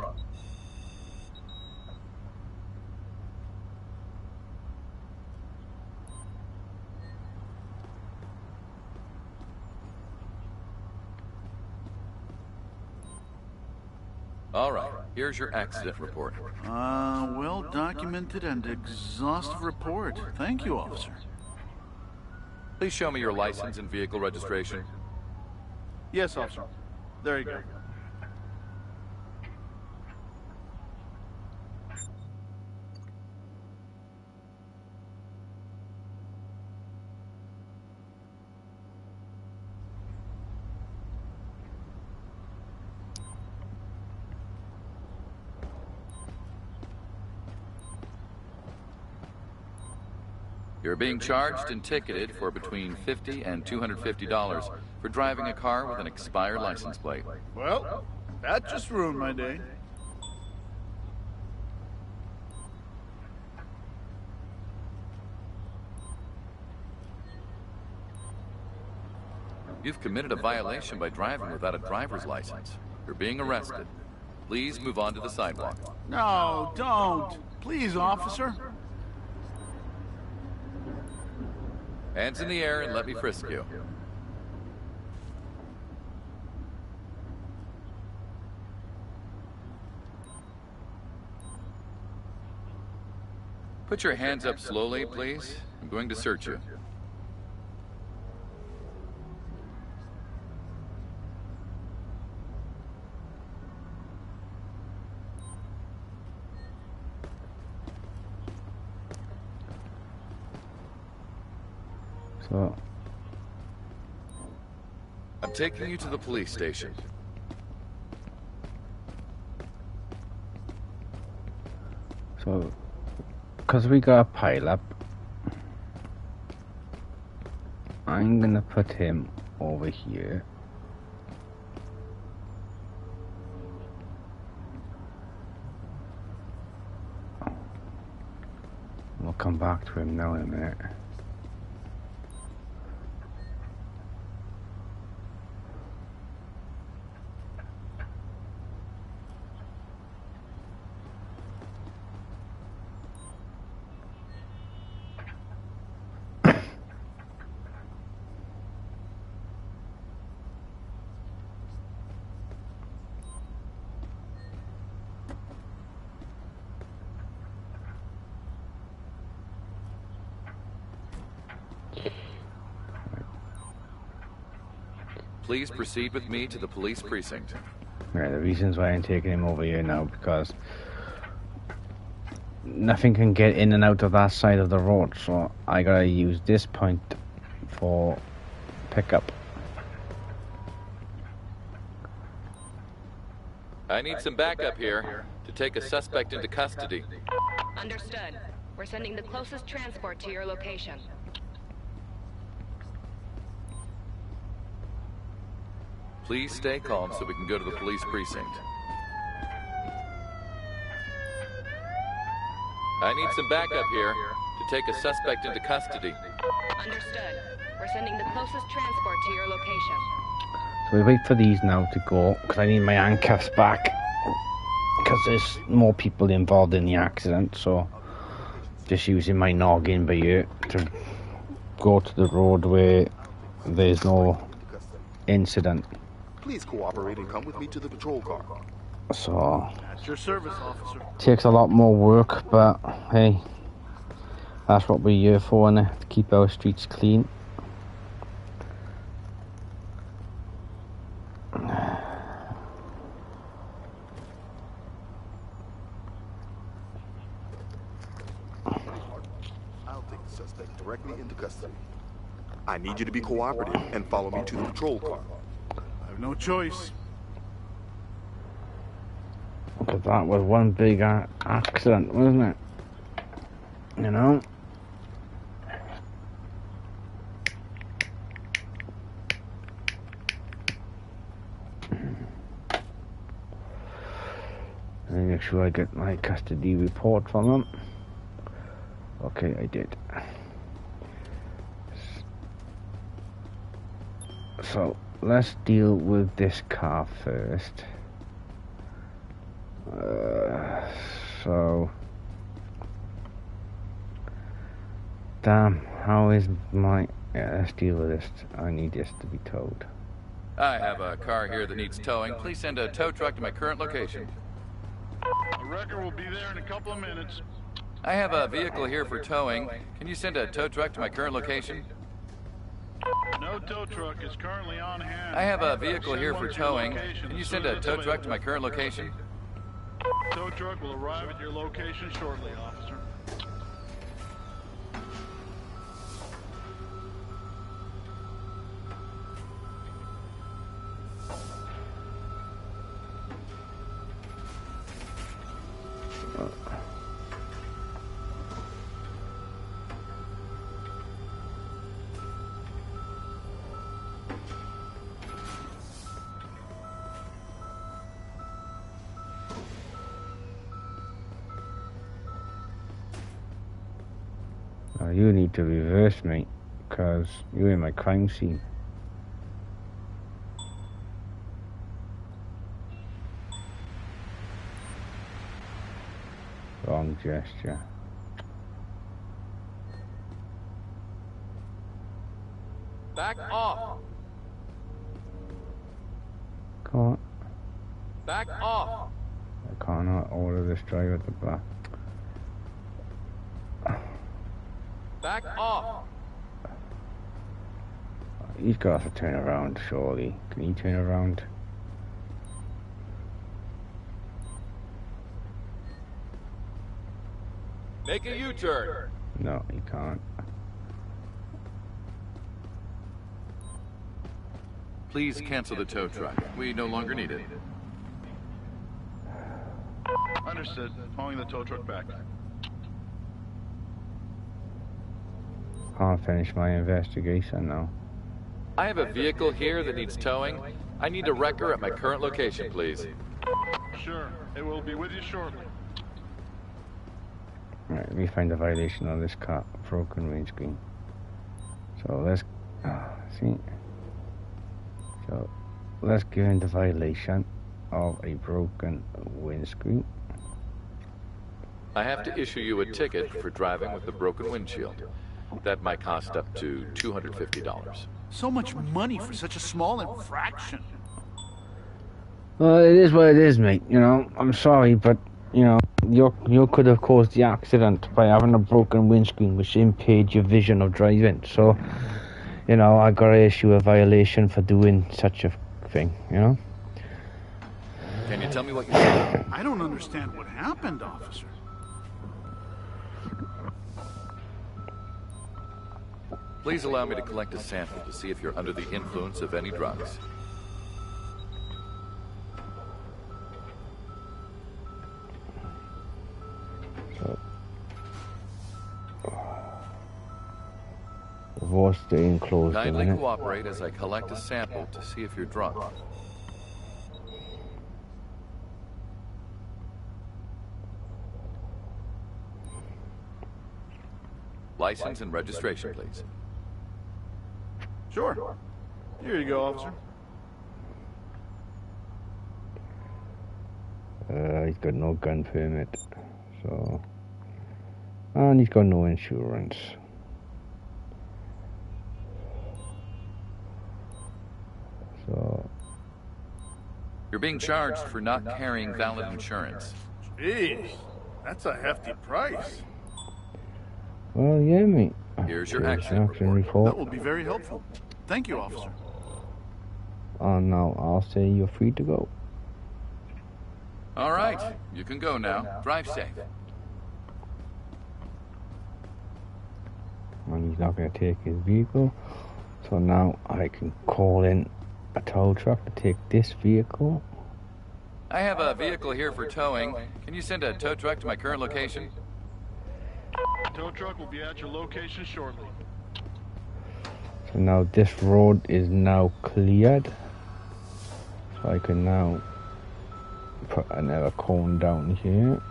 All right, here's your accident report. Well documented and exhaustive report. Thank you, officer. Please show me your license and vehicle registration. Yes, officer. There you go. You're being charged and ticketed for between $50 and $250 for driving a car with an expired license plate. Well, that just ruined my day. You've committed a violation by driving without a driver's license. You're being arrested. Please move on to the sidewalk. No, don't. Please, officer. Hands in the air and let me frisk you. Put your hands up slowly, please. I'm going to search you. So, I'm taking you to the police station. so, because we got a pile up, I'm gonna put him over here. We'll come back to him now in a minute. Please proceed with me to the police precinct. Yeah, the reasons why I'm taking him over here now, because nothing can get in and out of that side of the road, so I gotta use this point for pickup. I need some backup here to take a suspect into custody. Understood. We're sending the closest transport to your location. Please stay calm so we can go to the police precinct. I need some backup here to take a suspect into custody. Understood. We're sending the closest transport to your location. So we wait for these now to go, because I need my handcuffs back, because there's more people involved in the accident, so just using my noggin by here to go to the road where there's no incident. Please cooperate and come with me to the patrol car. So At your service, officer. takes a lot more work, but hey, that's what we're here for, innit? To keep our streets clean. I'll take the suspect directly into custody. I need you to be cooperative and follow me to the patrol car. I have no choice. Because that was one big accident, wasn't it? You know? Let me make sure I get my custody report from them. Okay, I did. So, let's deal with this car first. So... Damn, how is my... Yeah, let's deal with this. I need this to be towed. I have a car here that needs towing. Please send a tow truck to my current location. The wrecker will be there in a couple of minutes. I have a vehicle here for towing. Can you send a tow truck to my current location? No tow truck is currently on hand. I have a vehicle here for Send one to your towing. location Can you as send soon a as tow it's truck to my available. current location? Tow truck will arrive at your location shortly, officer. You need to reverse me, because you're in my crime scene. Wrong gesture. Back off! Come on. Back off! I cannot order this driver to back. Back off! He's got to turn around, surely. Can he turn around? Make a U-turn! No, he can't. Please cancel the tow truck. We no longer need it. Understood. Hauling the tow truck back. Can't finish my investigation now. I have a vehicle here that needs towing. I need a wrecker at my current location, please. Sure. It will be with you shortly. Right, let me find the violation on this car. Broken windscreen. So let's see. So let's give him the violation of a broken windscreen. I have to issue you a ticket for driving with a broken windshield. That might cost up to $250. So much money for such a small infraction. Well, it is what it is, mate. You know, I'm sorry, but you know, you could have caused the accident by having a broken windscreen, which impaired your vision of driving. So, you know, I gotta issue a violation for doing such a thing. You know. Can you tell me what you said? I don't understand what happened, officer. Please allow me to collect a sample to see if you're under the influence of any drugs. The voice staying closed. Kindly cooperate as I collect a sample to see if you're drunk. License and registration, please. Sure. Here you go, officer. He's got no gun permit, so, and he's got no insurance. So, You're being charged for not carrying valid insurance. Jeez, that's a hefty price. well, yeah, mate. Here's your Here's accident action report. That will be very helpful. Thank you, officer. And now I'll say you're free to go. All right, you can go now. Drive safe. And he's not going to take his vehicle. So now I can call in a tow truck to take this vehicle. I have a vehicle here for towing. Can you send a tow truck to my current location? The tow truck will be at your location shortly. So now this road is now cleared. So I can now put another cone down here.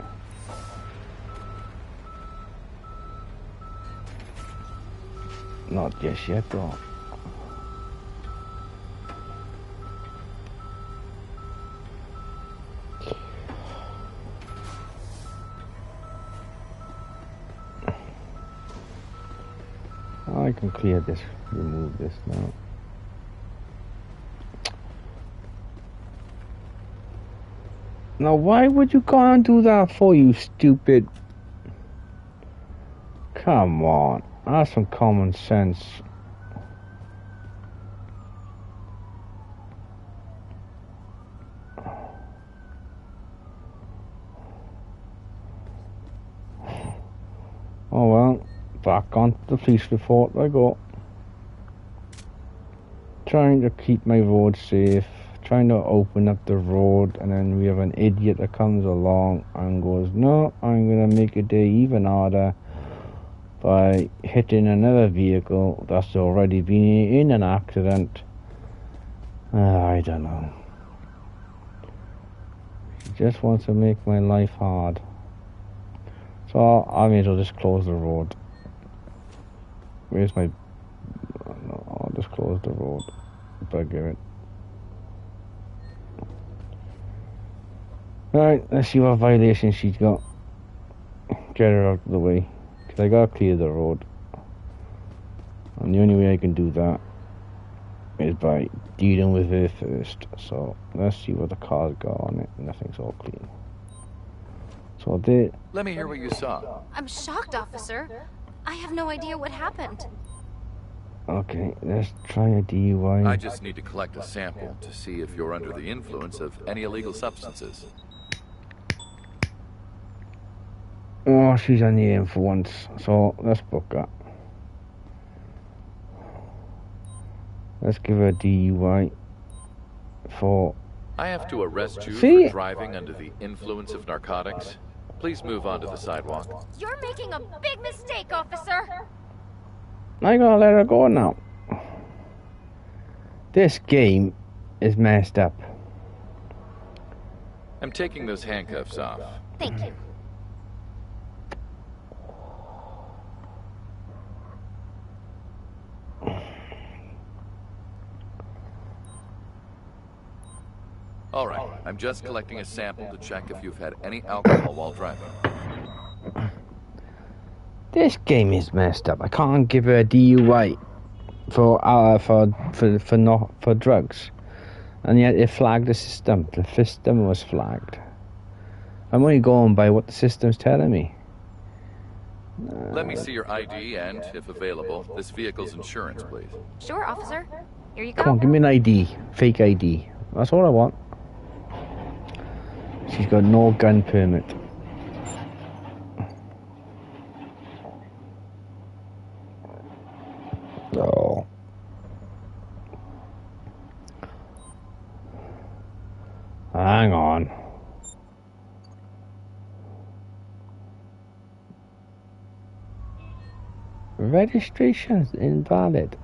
Not just yet though. I can clear this, remove this now. Now why would you go and do that for, you stupid? Come on, have some common sense. Oh well, back on the police report I go. Trying to keep my road safe, trying to open up the road, and then we have an idiot that comes along and goes, no, I'm gonna make your day even harder by hitting another vehicle that's already been in an accident. I don't know. He just wants to make my life hard. So I may as well just close the road. Where's my... No, I'll just close the road. Bugger it. Alright, let's see what violation she's got. Get her out of the way. Because I gotta clear the road. And the only way I can do that is by dealing with her first. So let's see what the car's got on it. Nothing's all clean. So there. Let me hear what you saw. I'm shocked, officer. I have no idea what happened. Okay, let's try a DUI. I just need to collect a sample to see if you're under the influence of any illegal substances. Oh, she's on the influence, so let's book that. Let's give her a DUI for... I have to arrest you See? for driving under the influence of narcotics. Please move onto the sidewalk. You're making a big mistake, officer. I gotta let her go now. This game is messed up. I'm taking those handcuffs off. Thank you. All right, I'm just collecting a sample to check if you've had any alcohol while driving. This game is messed up. I can't give her a DUI for drugs, and yet it flagged the system. The system was flagged. I'm only going by what the system's telling me. Let me see your ID and, if available, this vehicle's insurance, please. Sure, officer. Here you go. Come on, give me an ID. Fake ID. That's all I want. She's got no gun permit. Oh. Hang on. Registration's invalid.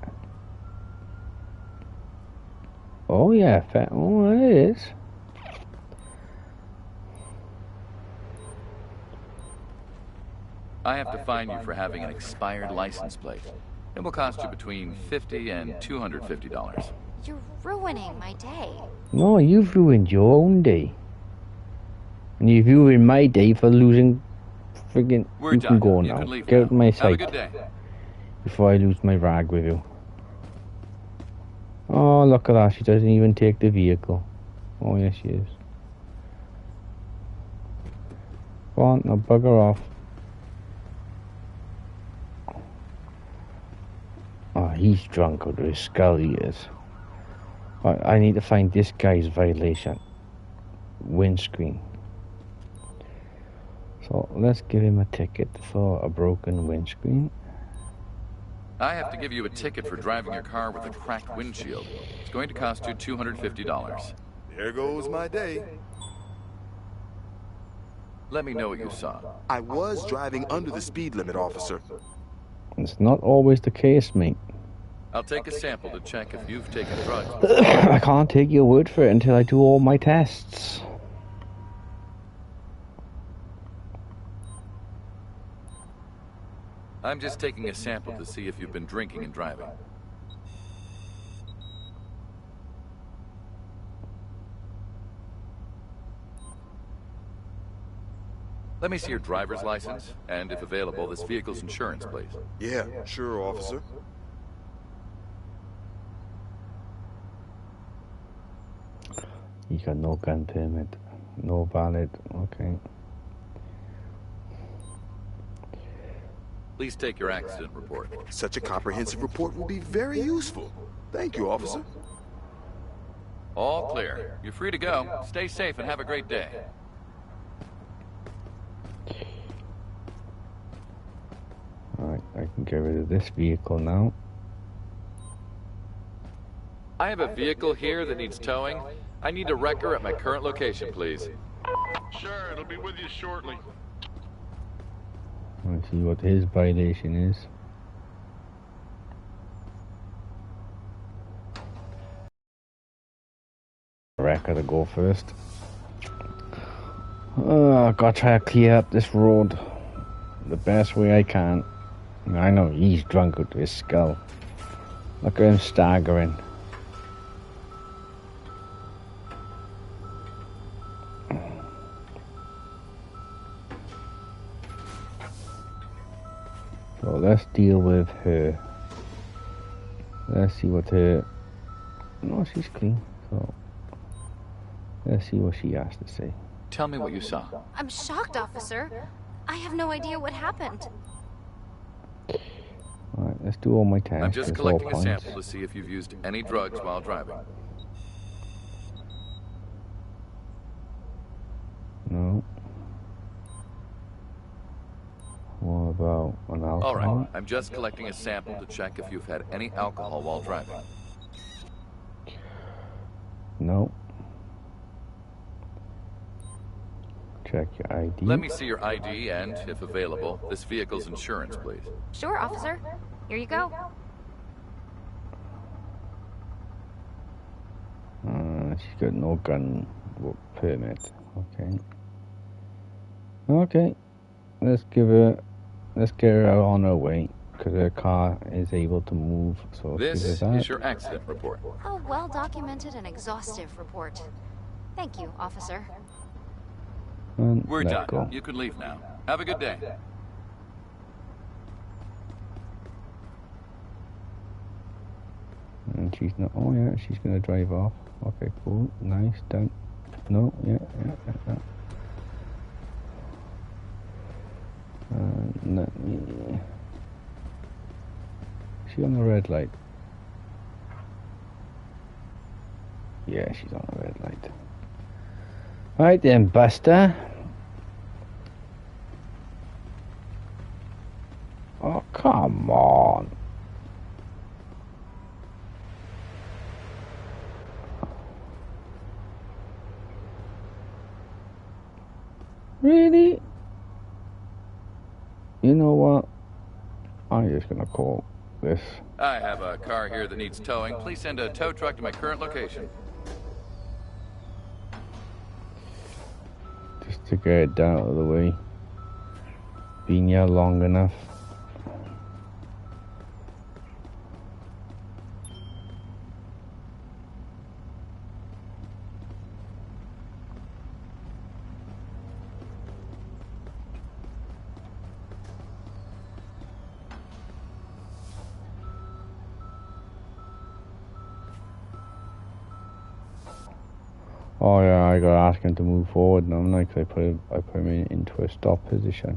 Oh yeah, oh it is. I have to fine you for having an expired license plate. It will cost you between $50 and $250. You're ruining my day. No, you've ruined your own day. And you've ruined my day for losing friggin'... We're you done. can go You now. can leave Get now. out of my Have a sight good day. before I lose my rag with you. Oh, look at that. She doesn't even take the vehicle. Oh, yes, she is. Go on, now bugger off. Oh, he's drunk out of his skull, he is. I need to find this guy's violation. Windscreen. So, let's give him a ticket for a broken windscreen. I have to give you a ticket for driving your car with a cracked windshield. It's going to cost you $250. There goes my day. Let me know what you saw. I was driving under the speed limit, officer. It's not always the case, mate. I'll take a sample to check if you've taken drugs. I can't take your word for it until I do all my tests. I'm just taking a sample to see if you've been drinking and driving. Let me see your driver's license, and if available, this vehicle's insurance, please. Yeah, sure, officer. You got no gun permit. No valid. Okay. Please take your accident report. Such a comprehensive report will be very useful. Thank you, officer. All clear. You're free to go. Stay safe and have a great day. Alright, I can get rid of this vehicle now. I have a vehicle here that needs towing. I need a wrecker at my current location, please. Sure, it'll be with you shortly. Let's see what his violation is. Wrecker to go first. I gotta try to clear up this road the best way I can. I know he's drunk out of his skull. Look at him staggering. So let's deal with her. Let's see what her... No, she's clean. So let's see what she has to say. Tell me what you saw. I'm shocked, officer. I have no idea what happened. let's do all my tests. I'm just It's all collecting a points. sample to see if you've used any drugs while driving. No. What about an alcohol? All right, I'm just collecting a sample to check if you've had any alcohol while driving. No. Check your ID. Let me see your ID and, if available, this vehicle's insurance, please. Sure, officer. Here you go. She's got no gun permit. Okay. Okay. Let's get her on her way, because her car is able to move. So This give her that. is your accident report. A well-documented and exhaustive report. Thank you, officer. And We're let done. go. You can leave now. Have a good day. And she's not. Oh yeah, she's gonna drive off. Okay, cool, nice, done. No, yeah. Let me. Is she on the red light? Yeah, she's on the red light. Right then, Buster. Oh, come on. Really? You know what? I'm just gonna call this. I have a car here that needs towing. Please send a tow truck to my current location. Just to get it down out of the way. Been here long enough. Oh yeah, I gotta ask him to move forward now, like I put him into a stop position.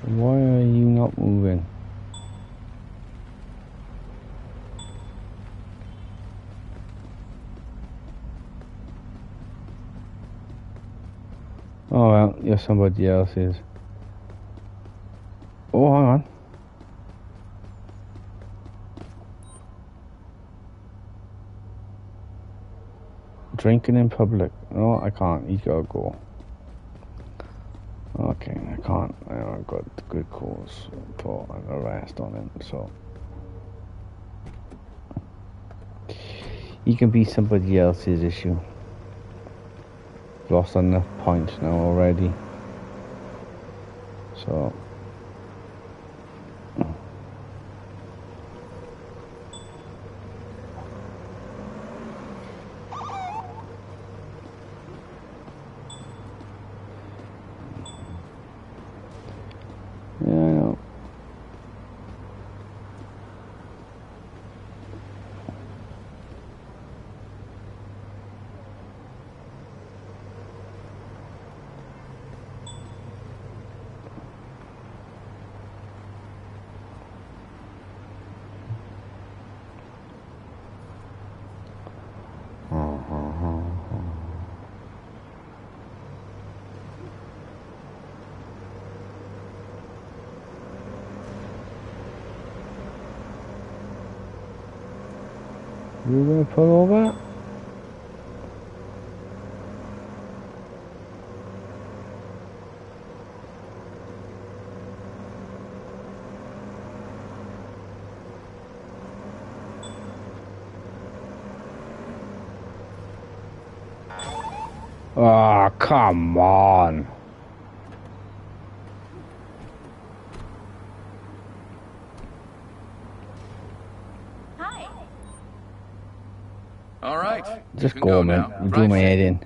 Why are you not moving? Oh well, you're somebody else's. Oh, hang on. Drinking in public. No, I can't. He's gotta go. Okay, I can't. I've got good cause for an arrest on him, so. He can be somebody else's issue. Lost enough points now already. So. Yeah, I know. You gonna pull over? Oh, come on. Hi. All right. Just you can go, go man. now. You do Drive my safe. head in.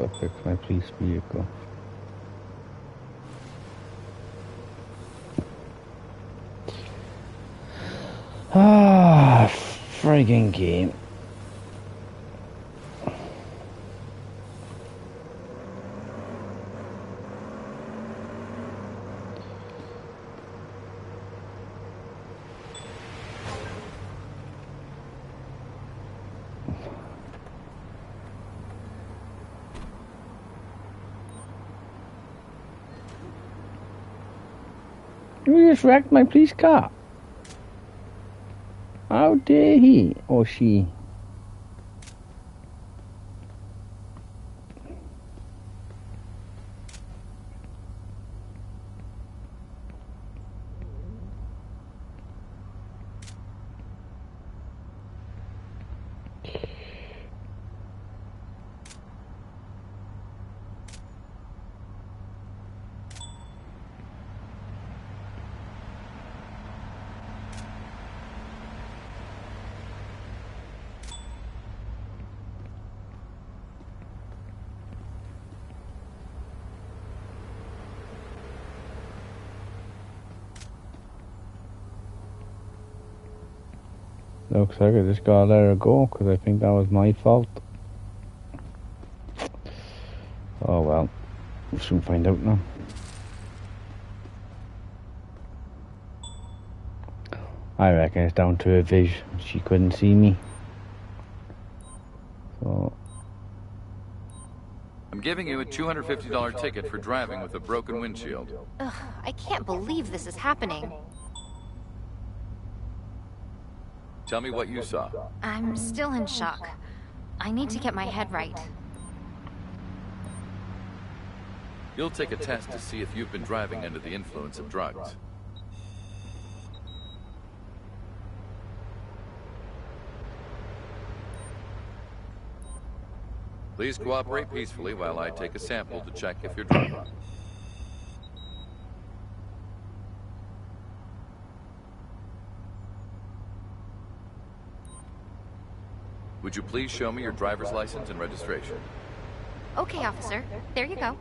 gotta fix my police vehicle. Ah, friggin' game. You just wrecked my police car. How dare he or she? Looks like I just gotta let her go because I think that was my fault. Oh well, we'll soon find out now. I reckon it's down to her vision. She couldn't see me. So I'm giving you a $250 ticket for driving with a broken windshield. Ugh, I can't believe this is happening. Tell me what you saw. I'm still in shock. I need to get my head right. You'll take a test to see if you've been driving under the influence of drugs. Please cooperate peacefully while I take a sample to check if you're drunk. Would you please show me your driver's license and registration? Okay, officer. There you go.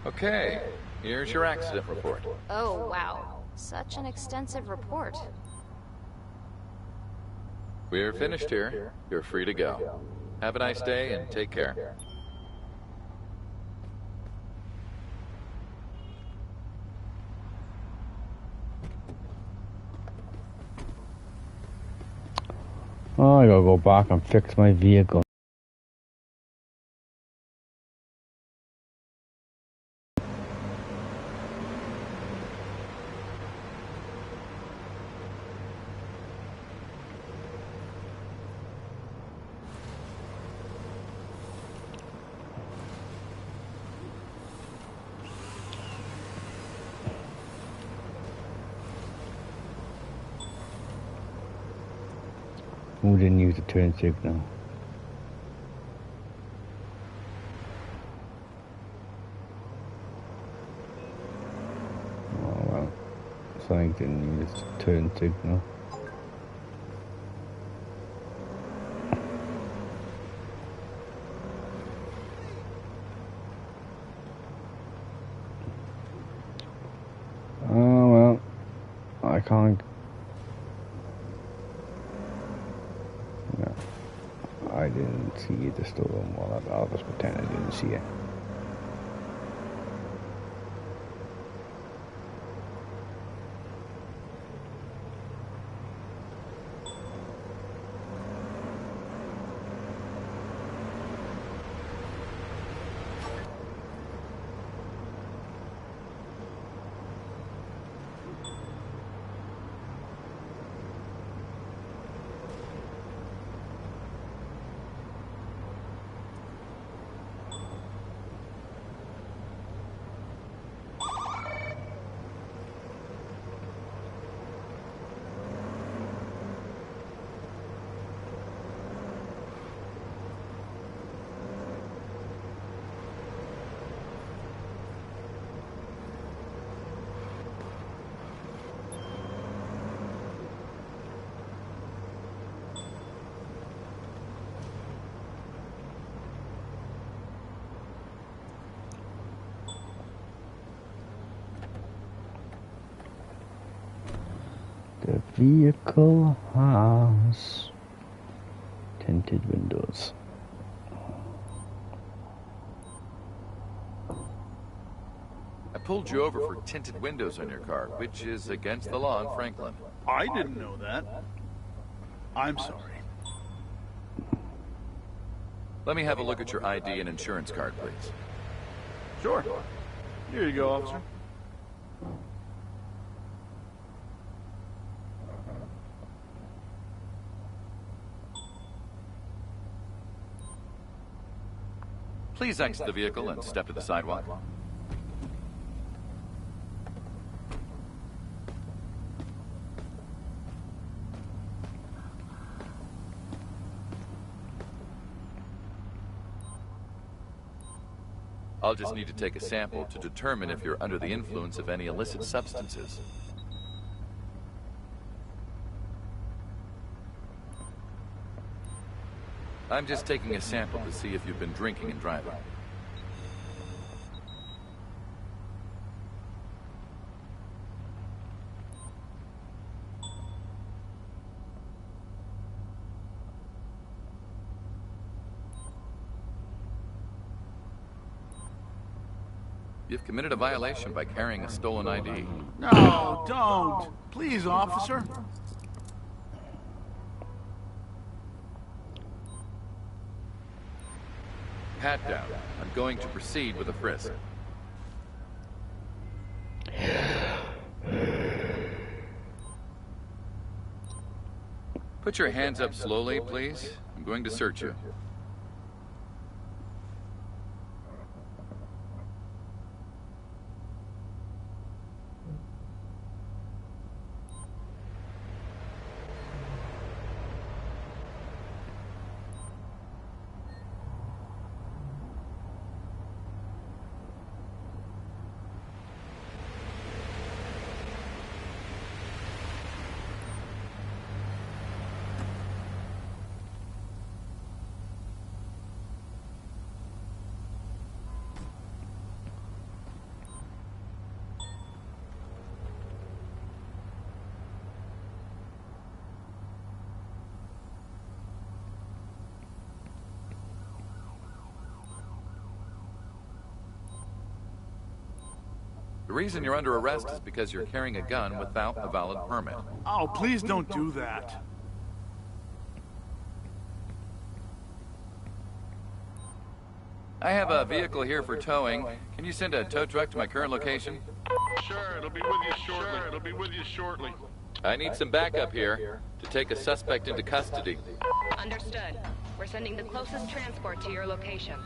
Okay, here's your accident report. Oh, wow. Such an extensive report. We're finished here. You're free to go. Have a nice day and take care. oh, I gotta go back and fix my vehicle. Who didn't use the turn signal? Oh well, something didn't use the turn signal. Oh well, I can't. No, I didn't see the stolen wallet. I'll just pretend I didn't see it. vehicle has tinted windows. I pulled you over for tinted windows on your car, which is against the law in Franklin. I didn't know that. I'm sorry. Let me have a look at your ID and insurance card, please. Sure. Here you go, officer. Please exit the vehicle and step to the sidewalk. I'll just need to take a sample to determine if you're under the influence of any illicit substances. I'm just taking a sample to see if you've been drinking and driving. You've committed a violation by carrying a stolen ID. No, don't. Please, officer. Pat down. I'm going to proceed with a frisk. Put your hands up slowly, please. I'm going to search you. The reason you're under arrest is because you're carrying a gun without a valid permit. Oh, please don't do that. I have a vehicle here for towing. Can you send a tow truck to my current location? Sure, it'll be with you shortly. I need some backup here to take a suspect into custody. Understood. We're sending the closest transport to your location.